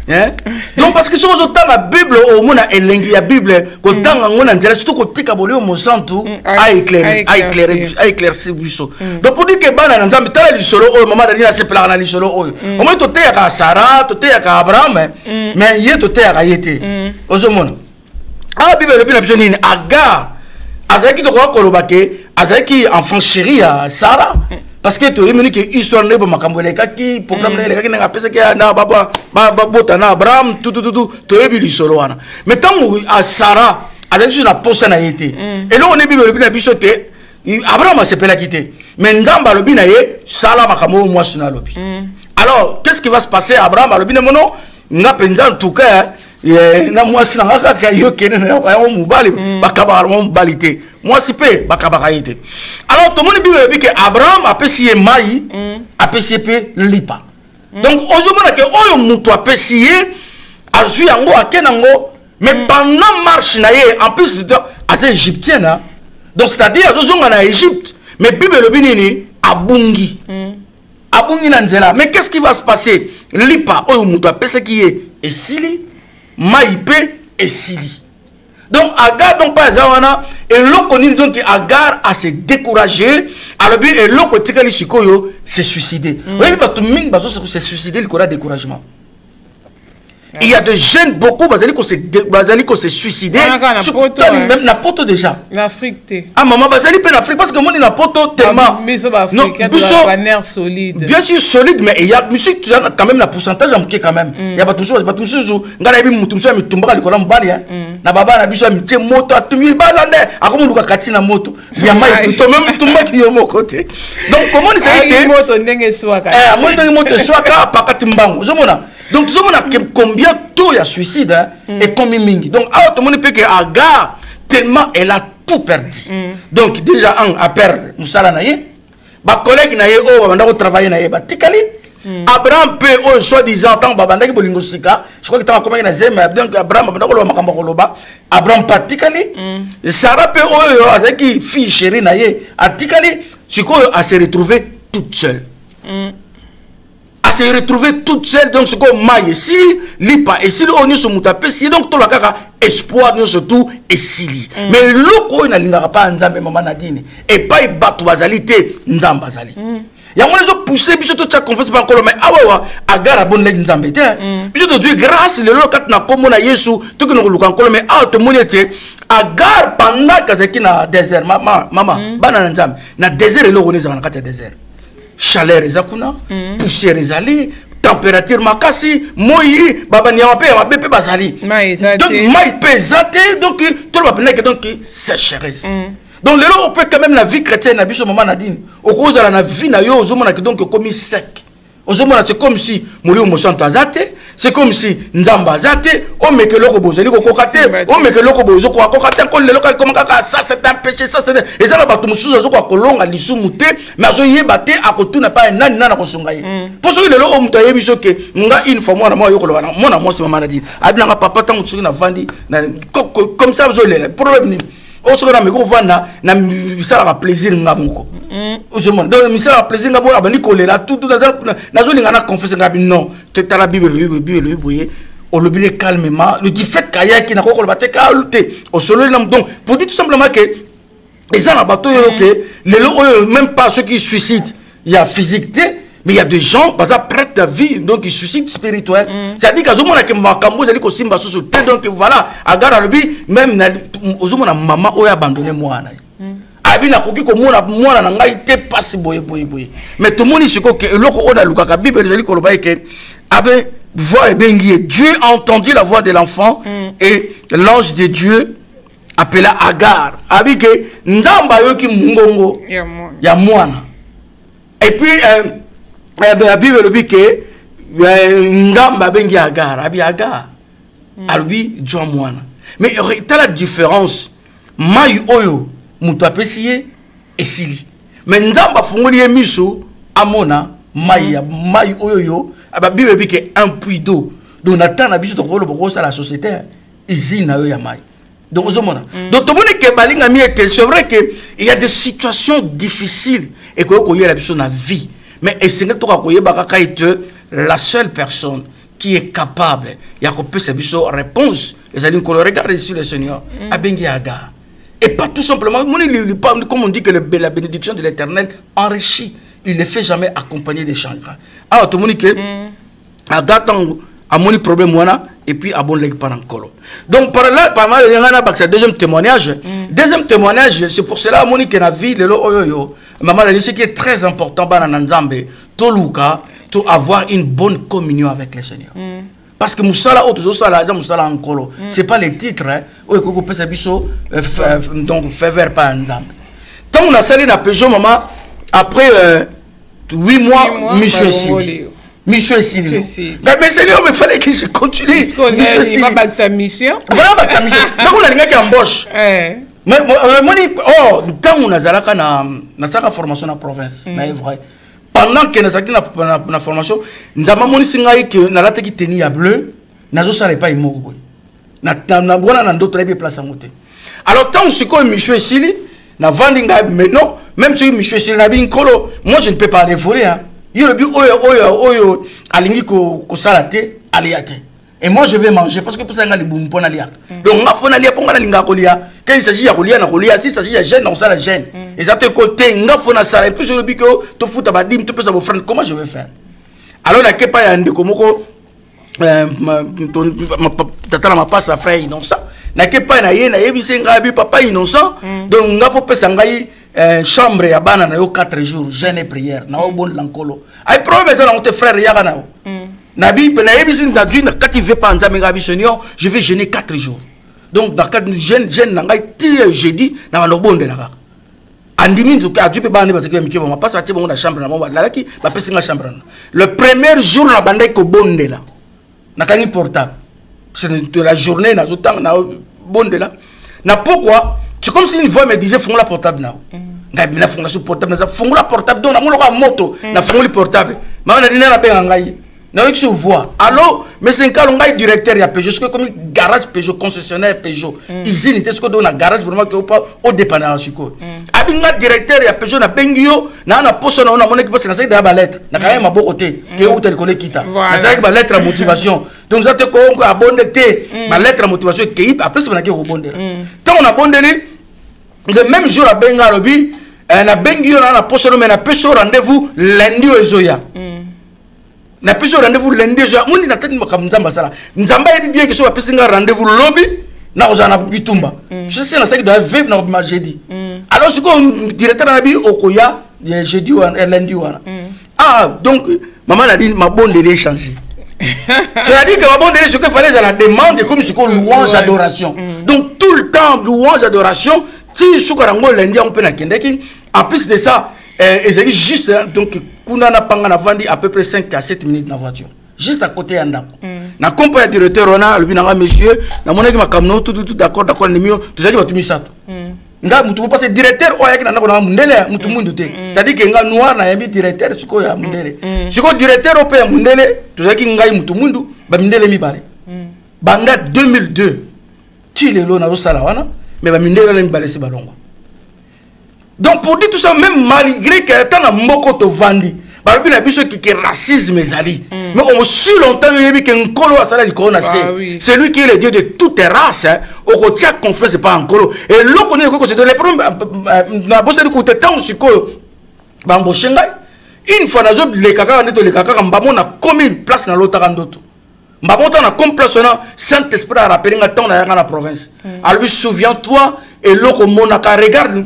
Hein? Donc parce que si on entend la Bible au monde a élengi la Bible quand on a dit surtout que tika bolé au santu a éclairci buso. Donc pour dire que bana na nzambe tala lisolo o mama dali na sepela na lisolo o. Au moins to te ya Sarah, to te ya Abraham mais yé to te ya yete. Ozomona. Ah Bible le bien biso nini Agar azaki to ko kolobake azaki enfant chéri à Sarah. Parce que tu as dit que l'histoire n'est pas ma qui programme n'est pas na pesa que na baba bota na Abraham tout tu as vu l'histoire mais tant à Sarah a dit na poste na été et là on est bible na bisoté Abraham a s'appelé quitter mais nzamba lobi na ye Sarah makamo moi suna lobi alors qu'est-ce qui va se passer Abraham a lobi na mono nga penza en tout cas na moi sina nga ka yo kene na yo mubali bakaba mbalité moi si pe bakaba yete alors tout le monde dit que Abraham a pessié mai a pessié lipa donc aujourd'hui que oyo muto a pessié azu yango akenango mais pendant marche na ye en plus as égyptien donc c'est-à-dire azozonga na Égypte mais bible le binini abungi abungi na nzela mais qu'est-ce qui va se passer lipa oyo muto a pessié qui est esili maïpe et sili. Donc Agar donc pas zawana et l'okoni donc Agar a se découragé alors bien et l'okotikali sikoyo s'est suicidé. Oui bah tout ming bazo se suicider le cora découragement. Il y a des jeunes beaucoup bazali ko se suicider même na poto déjà l'Afrique ah maman bazali pe l'Afrique parce que moi na poto tellement non nerf solide bien sûr solide mais il y a musique quand même la pourcentage en quand même il y a pas toujours ngara bi mutu mso mitumba ka likora mbali na baba na biso mitie moto atumi balande akomo luka katina moto ya mai to même tumba ki yo côté donc comment c'est que moto ndenge swaka moto swaka pakati mbango zomona. Donc, tout le monde a combien tôt il y a suicide et combien mingi. Donc, tout le monde peut que Agar, tellement elle a tout perdu. Donc, déjà, un a perdu Moussala Naye, ma collègue Naye, oh, on a travaillé Naye, Tikali. Abraham peut, oh, soi-disant, tant Babanda qui bolingo sika, je crois que tu as combien de donc Abraham, Abraham pas Tikali. Sarah peut, oh, avec qui fille chérie Naye, à Tikali, je crois qu'elle s'est retrouvée toute seule. Se retrouver toute seule donc ce qu'on maille ici lipa et si on est sur mutapé si donc tout la kaka espoir nous surtout et sili mais loko ina lingaka pas nzambe mama nadine et pas i batu bazalité nzamba zali ya mwana zo pousser biso to tcha confiance ba nkolo mais awa Agar bonne leki nzambe te biso to Dieu grâce le lokat na komona Yesu to kino luka nkolo mais to monete Agar pendant kazaki na désert mama bana nzambe na désert le oneza na kati désert chaleur ezakuna poussière ezali température makasi moyi baba nyama pe ma bébé bazali donc mai pesate donc tout le monde donc sécheresse donc le on peut quand même la vie chrétienne na biso maman Nadine au cause la vie na yo ozomona que donc comme sec ozomona c'est comme si muri o mosanto azate c'est comme si nzamba azate o meke loko bozeli ko kokate o meke loko bozo ko kokate ko le local comme kaka ça c'est un péché ça c'est et ça na batu musuzu zo ko kolonga lisumu te mais azo yeba te akotuna pa nani nana ko sunga ye pour ce le loko muta yebi so ke nga une fois moi na moi yoko lwana moi na moi c'est maman Nadine abina nga papa tangu tsuki na vandi na comme ça zo le problème ni o so na me ko vanda na misala ka plaisir ngabonko je me donne misala plaisir ngabo abani kolera tout na zo linga na confesser ngabi non te tala bible boye on le calmement le dit fait kaya qui na ko le batte kalte au solo donc pour dire tout simplement que les gens na bateau que les même pas ceux qui suicident il y a physique mais il y a des gens par exemple prêtent la vie donc ils suicident spirituel c'est-à-dire que zomona que makambo dali ko simba so donc voilà Agar lui même zomona maman o abandonné moi na abina koki ko mona na ngai te passe boye mais tout le monde siko que loko ona lukaka bible dali ko loba ke abe voix et bengi Dieu a entendu la voix de l'enfant et l'ange de Dieu appela Agar abi ke nzamba yoki mungongo ya mwana et puis la Bible le dit que nzamba bengi Agar abi Agar albi Dieu mwana mais t'as la différence mai oyo muto apesiye esili mais nzamba fungoli emiso amona mai oyo aba Bible dit que un puits d'eau donc natana na biso to ko lo boko sa la société izina yo ya mai donc ozomona donc to moni ke balinga mi était c'est vrai que il y a des situations difficiles et ko yela biso na vie mais et c'est que to ko yeba ka la seule personne qui est capable, il y a une réponse. Les alliés, regardez sur le Seigneur, Abengi Aga. Et pas tout simplement, comme on dit que la bénédiction de l'Éternel enrichit. Il ne fait jamais accompagner des chagrins. Alors, tout le monde dit que Aga, a mon problème, et puis à bon leg pendant colo. Donc, par là, par mal, il y a un deuxième témoignage. Deuxième témoignage, c'est pour cela, Monique, la vie, le oyoyo. Maman, ce qui est très important, Toluka, pour avoir une bonne communion avec le Seigneur. Parce que Moussala, Moussala en colo. Ce n'est pas les titres, donc, faveur pas ensemble. Tant on a salé la Peugeot, maman, après 8 mois, monsieur Sylvie. Mission Sylvie. Mais Seigneur, il fallait que je continue. Il va battre sa mission. Voilà, sa mission. Donc, on a des gens qui embauchent. Mais, tant on a une formation dans la province, c'est vrai. Pendant que nous avons la formation, nous avons dit que nous avons tenu à bleu, nous n'avons pas eu nous avons d'autres places à monter. Alors, tant que Mission Sylvie, nous avons vendu maintenant, même si Mission Sylvie n'a pas une colo, moi je ne peux pas aller voler. Il oyo alingi ko salate aliate. Et moi je vais manger parce que pour ça nga libu mpona lia. Donc nga fona lia ponga linga ko lia. Quand il s'agit ya ko lia na ko lia, si il s'agit ya gêne on ça la gêne. Et ça te côté nga fona ça et puis je le dis que to futa ba dim to pesa bo friend comment je vais faire. Alors na kepa ya ndeko moko tata ma passe à frère innocent. Na kepa na ye na yebise nga bi papa innocent. Donc nga fo pesa ngai chambre ya bana na yo 4 jours jeûne et prière na o bon lankolo ay problème ça na te frère ya kana nabi na yebisi na djuna quand il veut pas nzambe ngabi seigneur je vais jeûner 4 jours donc dans 4 jeûne na ngai ti jeudi na ba bonde la andimi to ka djupe bande parce que mi kebo ma passe ati bon na chambre na mo ba la ki ba pesi nga chambre le premier jour na bande ko bonde la na kangi portable c'est de la journée na zotang na bonde la na pourquoi. C'est comme si une voix me disait fonds la portable now. Na fonds la portable, na fonds la portable donc na mon loka moto, na fonds le portable. Ma na dina na pe ngai. Na avec ce voix. Allô, mais c'est un cas ngai directeur ya Peugeot, c'est comme garage Peugeot concessionnaire Peugeot. Usine c'est ce que dans garage vraiment que au dépanneur siko. Abinga directeur ya Peugeot na bengio na poste na on équipe c'est na ça ba lettre. Na quand même à beau côté que où te connais kita. Na ça ba lettre à motivation. Donc ça te ko abonné té ba lettre à motivation que après c'est na ki rebondir. Tant on a abonné le même jour à Bengarobi, na Bengio na poste mais na peso rendez-vous lundi au Ezoya. Na peso rendez-vous lundi au Ezoya. Mundi na tête makam nzamba sala. Nzamba yebi bien que so pesi nga rendez-vous lobby na ozana bitumba. Je sais na ça qui doit vivre na ma jeudi. Alors ce qu'on directeur na bi okoya jeudi ou lundi wana. Ah donc maman a dit ma bonne délai changer. C'est-à-dire que ma bonne délai ce qu'il fallait la demande comme ce qu'on louange adoration. Donc tout le temps louange adoration. Si Soukarango lundi on peut la kendeki, en plus de ça, ils juste donc Kunana Pangana Vandi à peu près 5 à 7 minutes dans la voiture. Juste à côté d'Andako. Na compagnie directeur Rona, le binanga monsieur, na monaki makamno tout d'accord les mieux, tout ça dit batumi ça. Nga mutu parce directeur oya kina na mundele mutu mundu te. C'est-à-dire que nga noir na yambi directeur siko ya mundele. Siko directeur ope ya mundele, tout ça qui ngai mutu mundu ba mundele mi bare. Banga 2002. Chilelo na osala wana. Mais donc pour dire tout ça, même malgré que tant à moko to vandi, balobi na biso qui racisme ezali. Mais on si longtemps il y a qu'un colo à sala du corona c'est lui qui est le dieu de toutes les races. Au kotia confiance c'est pas un colo. Et l'on connaît que c'est de les problèmes na bosse de côté tant sur colo. Bambo shengai. Une fois na zo les kaka neto les kaka mbamo na commis place na l'autre ndoto. Mbabonta na complacement Saint-Esprit a rappelé nga temps na province. Alors souviens-toi et loko monaka regarde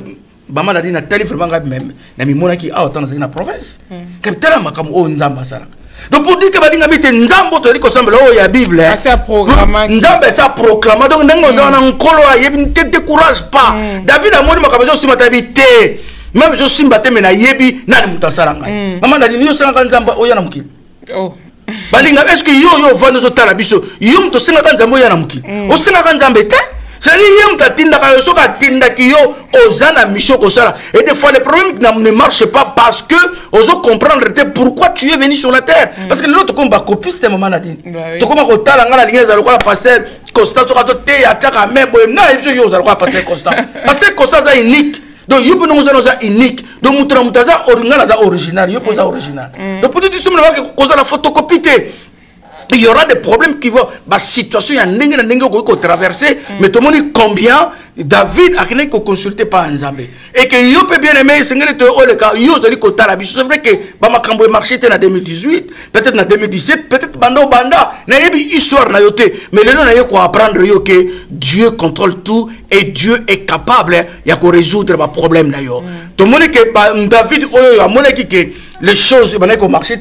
bama na dina tali vraiment même na mi monaki a autant na province. Kapitala makamu o nzamba sala. Donc pour dire que badinga bite nzambo to liko semble o ya Bible. Ça proclame. Nzambe ça proclame donc ndengo za na nkolo yebi ne te décourage pas. David a moni makabezo simata bite. Même je simba te mena yebi na mutasala ngai. Mama na dina yo sanga nzamba o ya na mukili. Oh. Balinga est-ce que yo vando zo tala biso yo mto singa kan nzambo ya na muki o singa kan nzambe te c'est yo mta tinda ka yo soka tinda ki yo ozana mission ko sala et des fois les problèmes ne marchent pas parce que ozo comprendre pourquoi tu es venu sur la terre parce que l'autre comme ba copiste moment na din to comme ko tala ngala linga za ko passer constant soka to te ya taka mebo na yo za ko passer constant parce que constant ça unique. Donc, il y a unique. Donc, il y a original. Il y a original. Donc, pour dire que la photocopie, il y aura des problèmes qui vont, la situation, il y a des gens qui traverser, mais tout le monde combien David a consulté par Nzambe. Et que yo peut bien aimer, c'est vrai que Bamakambo est marché en 2018, peut-être en 2017, peut-être Banda, n'a pas histoire na yote, mais les gens n'ont pas apprendre que Dieu contrôle tout et Dieu est capable de résoudre les problèmes. Tout le monde que David a montré que les choses qui marché,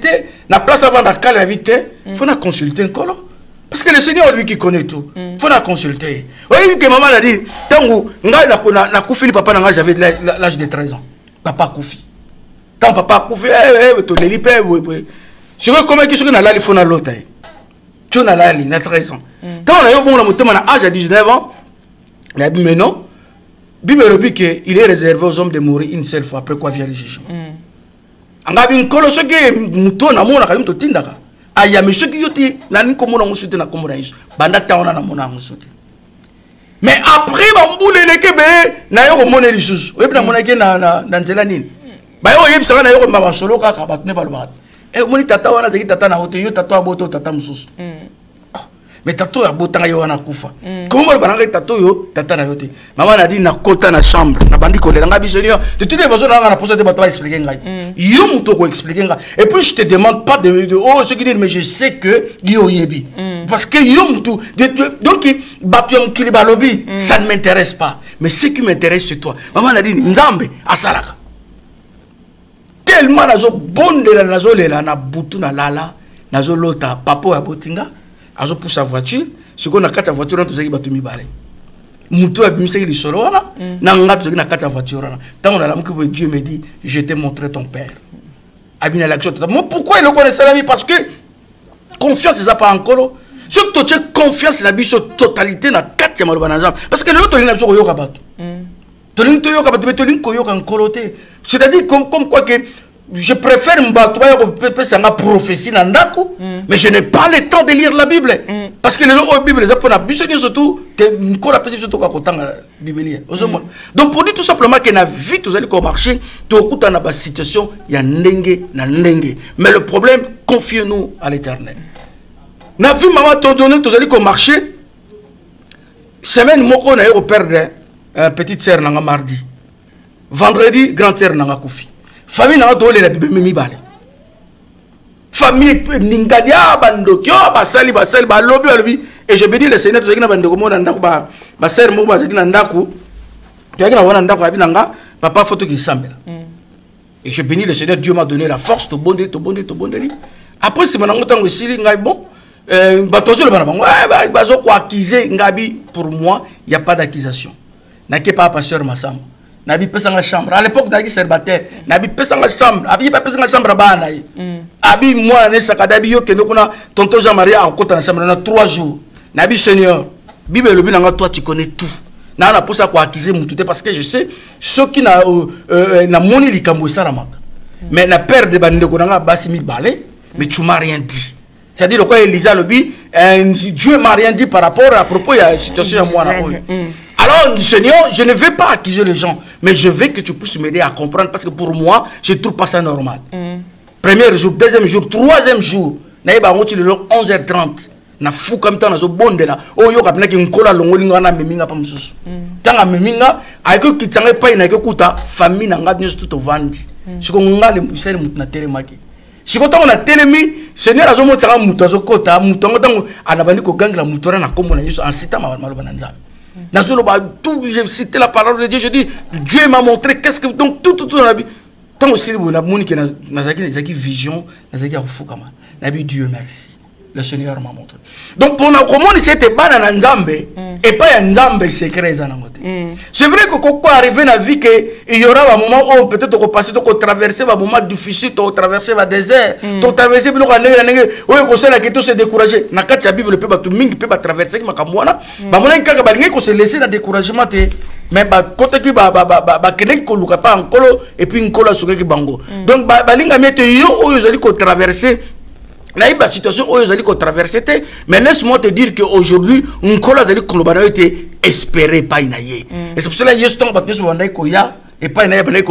la place avant de la vite, il faut consulter un colo. Parce que le Seigneur, lui qui connaît tout, il faut la consulter. Vous voyez que maman a dit, tant que Koufi, papa, j'avais l'âge de 13 ans. Papa Koufi. Tant papa Koufi, tu l'as dit, si vous comment il faut l'autre. Tu as 13 ans. Tant on a âge à 19 ans, il a dit, mais non. Bible dit qu'il est réservé aux hommes de mourir une seule fois, après quoi vient le jugement. Angabi nkolo soki muto na mona kayum to tindaka aya mishoki yoti na ni komona musuti na komona iso banda taona na mona musuti mais après bambule lekebe na yo komona lisusu oyebina mona ke na nzela nini ba yo yebisaka na yo ko mama solo kaka batune balobaka e moni tata wana zeki tata na hoto yo tata aboto tata mususu mais tato ya botanga yo wana kufa comment le bananga tato yo tata na yote maman a dit na kota na chambre na bandi ko lenga bisonio de toutes les façons na poser de bato expliquer ngai yo muto ko expliquer ngai et puis je te demande pas de oh ce qui dit mais je sais que yo yebi parce que yo muto donc bato yo kiliba lobby ça ne m'intéresse pas mais ce qui m'intéresse c'est toi maman a dit nzambe asalaka tellement nazo bondela nazo lela na butu na lala nazo lota papo ya botinga azo pour sa voiture ce qu'on a quatre voitures tout ça qui battu mi balé muto a bimsé li solo wana na ngato na quatre voitures wana tant on a l'amour que Dieu me dit je t'ai montré ton père abina l'action moi pourquoi il le connaissait la vie parce que confiance c'est ça pas encore surtout tu as confiance la vie sur totalité na quatre malo banazam parce que l'autre il a besoin yoka bato to lin to yoka bato mais to lin ko yoka nkoloté c'est-à-dire comme quoi que je préfère m'battre pour prophétie dans ndako, mais je n'ai pas le temps de lire la Bible. Parce que les Bible, les apôtres, surtout que nous connaissons surtout quand on la Bible. Donc pour dire tout simplement que la vie, vous allez marcher, tout au coup dans la situation, il y a n'engue, mais le problème, confiez-nous à l'Éternel. La vie, maman, t'as donné, vous allez marcher. Semaine, moi, on a eu perdre petite sœur dans mardi. Vendredi, grande sœur dans Koufi. Famille n'a pas la Bible mimi balé. Famille ningadia bandokyo basali lobby et je bénis le Seigneur tout ça bandoko mo ndako ba sœur mo ba zaki ndako. Tu as wana ndako abinanga papa photo qui sambela. Et je bénis le Seigneur, Dieu m'a donné la force de bondir. Après c'est mon tango sili ngai bon batozo le bana bango bazo ko accuser ngabi pour moi il y a pas d'accusation. N'a que pas pasteur Massamba. Nabi pesa nga chambre à l'époque d'agi célibataire nabi pesa nga chambre abi ba pesa nga chambre bana abi moi ne sakadabi yo kendo kuna tonton Jean-Marie a kota na chambre na 3 jours nabi Seigneur Bible le binanga toi tu connais tout na pour ça quoi accuser mutu parce que je sais ceux qui na moni likambo saramaka mais la père de bande ko nga basi mi balé mais tu m'as rien dit c'est-à-dire quoi Elisa lobi Dieu m'a rien dit par rapport à propos il y a une situation à moi là. Alors, Seigneur, je ne veux pas accuser les gens, mais je veux que tu puisses m'aider à comprendre parce que pour moi, je ne trouve pas ça normal. Premier jour, deuxième jour, troisième jour, je suis 11h30. Na fou comme ça, na zo bonde là. Oh yo kapna ki nkola longolinga na meminga pa msusu. Tanga meminga, ayeko kitsange pa ina ke kuta famille na ngadnyo tout au vandi. Siko ngale musere mutna telemaki. Siko tango na telemi, Seigneur azo motaka mutu azo kota, mutu tango anabandi ko gangla mutora na kombo na Yesu en cita maloba na nzambe. Dans tout, j'ai cité la parole de Dieu, je dis, Dieu m'a montré qu'est-ce que. Donc, tout dans la vie. Tant aussi, il y a une vision, il y a une Dieu merci. Le Seigneur m'a montré. Donc, pour nous, comment c'était pas dans Nzambe, et pas un Nzambe secret. C'est vrai que quand on arrive dans la vie, il y aura un moment où peut-être on passer, on traverser un moment difficile, on traverser un désert, on traverser un on sait la question c'est découragé. Dans la Bible, le peuple peut traverser, mais on se laisser dans le découragement. Mais côté qui keneki koluka pa nkolo et puis nkolo soki bango. Donc balinga mete yo oyo zali ko traverser la situation où ils allaient traverser, mais laisse-moi te dire qu'aujourd'hui, on a été espéré par Inaye. Et c'est pour cela que Yesu tombe battu sur Wandaï Koya et pas Inaye Banay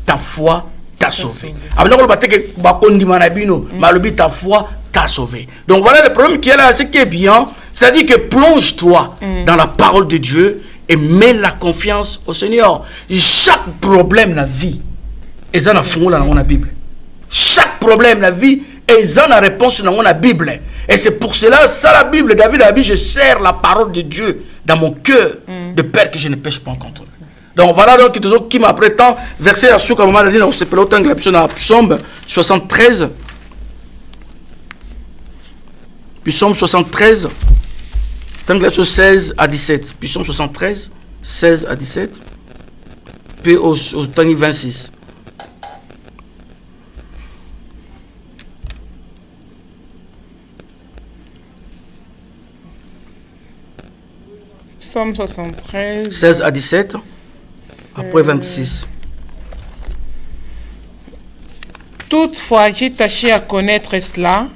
ta foi t'a sauvé. Après on va te que Bakondi Manabino, Malobi ta foi t'a sauvé. Donc voilà le problème qui est là, ce qui est bien, c'est-à-dire que plonge-toi dans la parole de Dieu et mets la confiance au Seigneur. Chaque problème de la vie, ils ont dans la Bible. Chaque problème de la vie, ils ont la réponse dans la Bible. Et c'est pour cela, ça la Bible, David a dit, je serre la parole de Dieu dans mon cœur, de peur que je ne pêche pas en contre. Donc voilà donc toujours qui m'apprêtant, verset à ce moment on se peut autant que la Psaume 73. Psaume 73, tant que 16 à 17. Psaume 73, 16 à 17. Puis au temps 26. Psaume 73. 16 à 17. Après 26. Toutefois, j'ai tâché à connaître cela,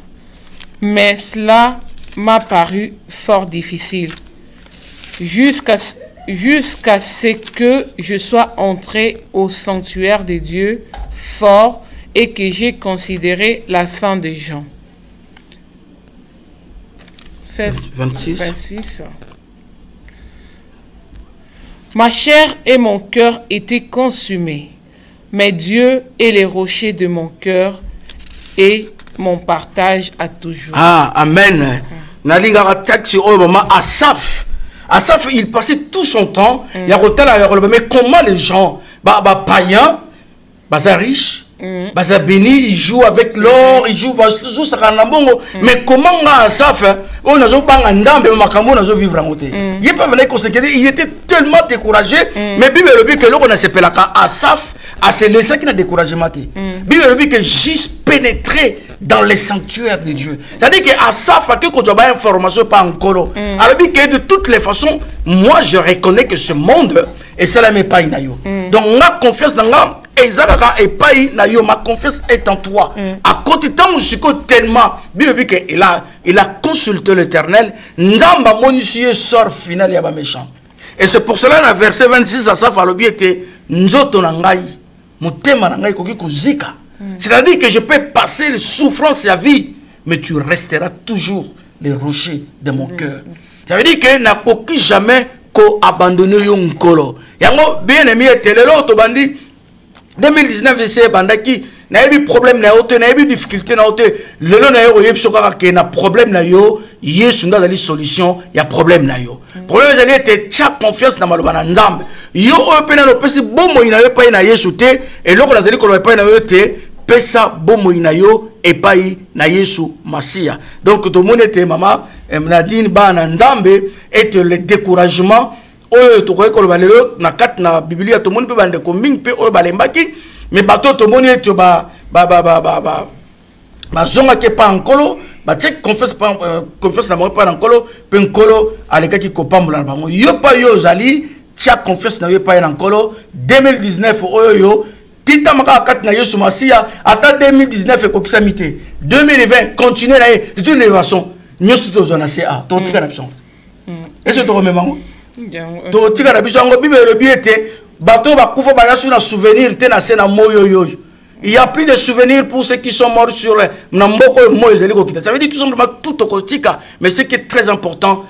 mais cela m'a paru fort difficile. Jusqu'à ce que je sois entré au sanctuaire de Dieu fort et que j'ai considéré la fin des gens. 26. Ma chair et mon cœur étaient consumés, mais Dieu est les rochers de mon cœur et mon partage à toujours. Ah, amen. Asaph, il passait tout son temps. Mais comment les gens, païens, riches, bénis, ils jouent avec l'or, ils jouent mais comment Asaph, il était tellement découragé, mais Bible le dit que l'on s'appelle Asaph, c'est le ça qui n'a découragé. Bible le dit que juste pénétrer dans les sanctuaires de Dieu. C'est-à-dire que Asaph a que tu as information pas encore. Alors dit que de toutes les façons, moi je reconnais que ce monde et cela m'est pas inayo. Donc ma confiance dans moi et pas inayo, ma confiance est en toi. À côté de temps tellement Bible dit que il a consulté l'Éternel, nzamba monisier sort final ya ba méchant. Et c'est pour cela dans verset 26 Asaph a lobi était nzoto na ngai motema na ngai koki kozika. C'est-à-dire que je peux passer les souffrances à vie, mais tu resteras toujours les rochers de mon cœur. Ça veut dire que n'a coquille jamais qu'au abandonner yon kolo. Yango bien aimé telelo to bandi 2019 c'est bandaki na eu problème na yote na eu difficulté na yote lelo na yo yebsoka ke na problème na yo yesu nda dali solution ya problème na yo. Problème c'est que tu as confiance dans maloba na nzambe. Yo opena no pesi bomo ina yo pa na yesu te et loko na zali ko pa na yo te pesa bomo ina yo epai na Yesu Masia. Donc tout le monde était maman Nadine ba na nzambe et le découragement oyo to ko ko balelo na kat na Biblia tout le monde peut bande ko ming pe oyo balembaki mais bato tout le monde est ba zonga ke pa nkolo ba check confiance na mo pa nkolo pe nkolo aleka ki ko pambola na bango yo pa yo zali tia confiance na yo pa na nkolo 2019 oyo yo Tita maka kat na Yesu Masia ata 2019 et kokisa mité 2020 continuer na de toutes les façons nyosu to zona CA to tika na biso est-ce que to rememango to tika na biso ngo Bible le biete bato ba kufa ba yasu na souvenir te na sena moyo yo. Il y a plus de souvenirs pour ceux qui sont morts sur Namboko Moïse. Ça veut dire tout simplement tout au kotika, mais ce qui est très important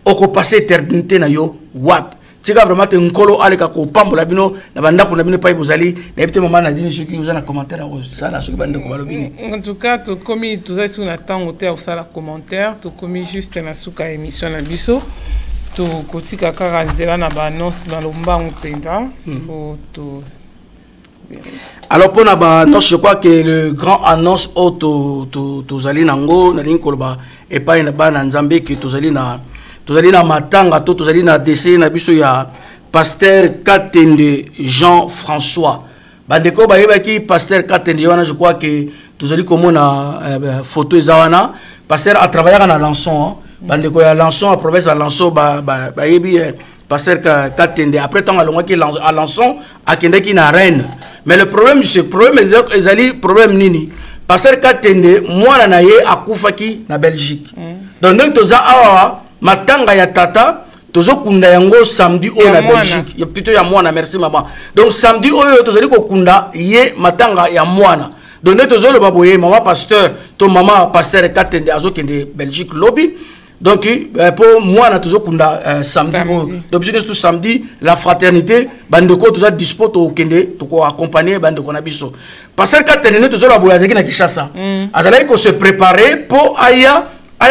au passer éternité na yo wap. C'est vraiment un colo avec un pambola bino na banda pour na bino pa ibozali na petit moment na dini ceux qui vous en commentaire ça là ceux qui bande ko balobini. En tout cas to komi tout ça sur na temps au terre ça la commentaire to komi juste na suka émission na biso to kotika kaka nzela na ba annonce dans le mbango penda to. Alors pour na je crois que le grand annonce auto to zali nango na lin kolba et pas na ba na nzambe que to zali na matanga to zali na décès na biso ya pasteur Katende Jean-François bandeko ba yebaki pasteur Katende wana je crois que to zali komona photo ezawana pasteur a travaillé à Lançon bandeko ya Lançon à province à Lançon ba yebi pasteur Katende après tant alonga ki à Lançon akende ki na Rennes. Mais le problème c'est ezali problème nini pasteur Katende mwana na ye akufaki na Belgique. Donc nous toza awa matanga ya tata tozo kunda yango samedi au na Belgique ya plutôt ya mwana merci maman. Donc samedi oyo tozali ko kunda ye matanga ya mwana. Donc nous toujours le baboyer maman pasteur, ton maman pasteur Katende azo qui est Belgique lobby. Donc pour moi on a toujours samedi. Donc je tout samedi la fraternité, bandeko toujours dispo to kende to accompagner bandeko na biso. Pasteur Katende toujours la boyazeki na Kishasa. Azala ko se préparer pour aya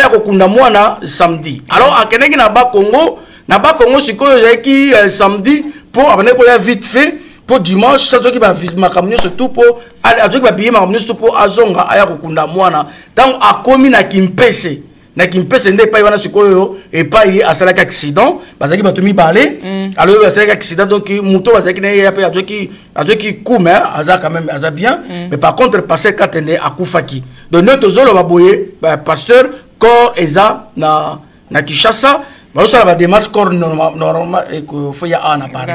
kokunda mwana samedi. Alors akeneki na ba Congo sikoyo yaki samedi pour abane ko ya vite fait pour dimanche ça qui va makamnyo surtout pour aller va payer makamnyo surtout pour azonga aya kokunda mwana tant akomi na kimpese nde pa wana sikoyo et pas y asalaka accident bazaki batumi balé alors asalaka accident donc muto bazaki na ya pa ajoki kuma aza quand même aza bien mais par contre passer Katende akufaki donc notre zolo baboye pasteur corps eza na Kishasa. Ça va démarche corps normal et que faut y a à Paris.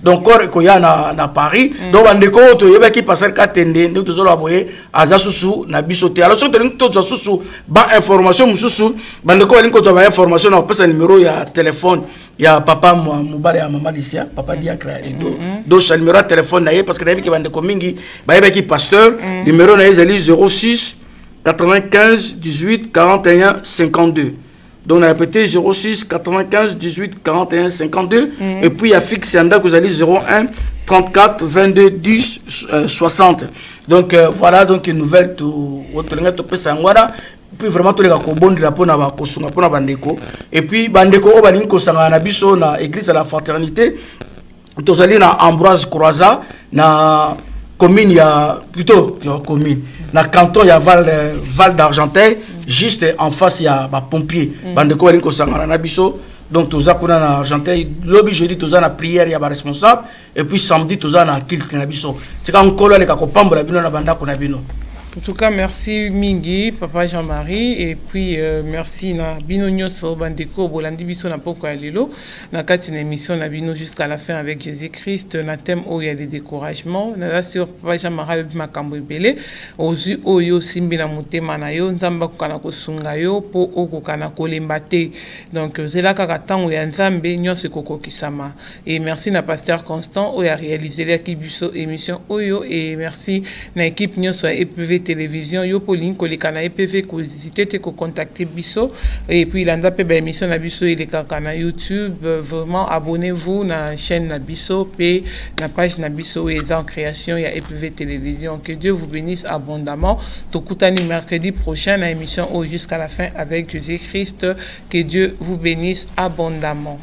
Donc corps que y a na Paris. Donc on découvre to yeba qui passer Katende nous toujours aboyer aza susu na bisoté. Alors sur terrain tout susu ba information susu bandeko linko to ba information na pesa numéro ya téléphone ya papa Mubale ya mama Licia papa Diakra et donc ce numéro de téléphone na parce que na yeba bandeko mingi ba yeba qui pasteur numéro na ezali 06 95 18 41 52. Donc on a répété 06 95 18 41 52 et puis il y a fixe yanda que vous allez 01 34 22 10 60. Donc voilà donc une nouvelle tout puis vraiment tous les gars kobondi la pona ba kosunga pona bandeko et puis bandeko o balingi ko sanga na biso na église de la fraternité tous allez na Ambroise Croisa na commune ya plutôt commune na canton ya Val d'Argenteuil juste en face il y a pompier bandeko balingi ko sanga na biso donc tous kuna na Argenteuil lobby jeudi tous na prière ya ba responsable et puis samedi tous na culte na biso c'est quand nkolo le ka ko pambola bino na bandako na bino. En tout cas, merci Mingi, Papa Jean-Marie, et puis merci na Bino Nyoso Bandeko, Bolandi Biso na Poko Alilo, na katine émission na Bino jusqu'à la fin avec Jésus-Christ, na thème où il y a des découragements, na sur Papa Jean-Marie Makambo Bele, ozu oyo simbi na mutema na yo, nzamba kokana kosunga yo, po okokana kolembate. Donc c'est là qu'attend où il y a nzambe Nyoso Koko Kisama. Et merci na Pasteur Constant, où il a réalisé l'équipe émission Oyo, et merci na équipe Nyoso EPV télévision yo polin ko le kana EPV ko visiter te ko contacter biso et puis landa pe ba émission na biso il est kana YouTube vraiment abonnez-vous na chaîne na biso pe na page na biso et en création il y a EPV télévision. Que Dieu vous bénisse abondamment. Tokutani mercredi prochain na émission jusqu'à la fin avec Jésus-Christ. Que Dieu vous bénisse abondamment.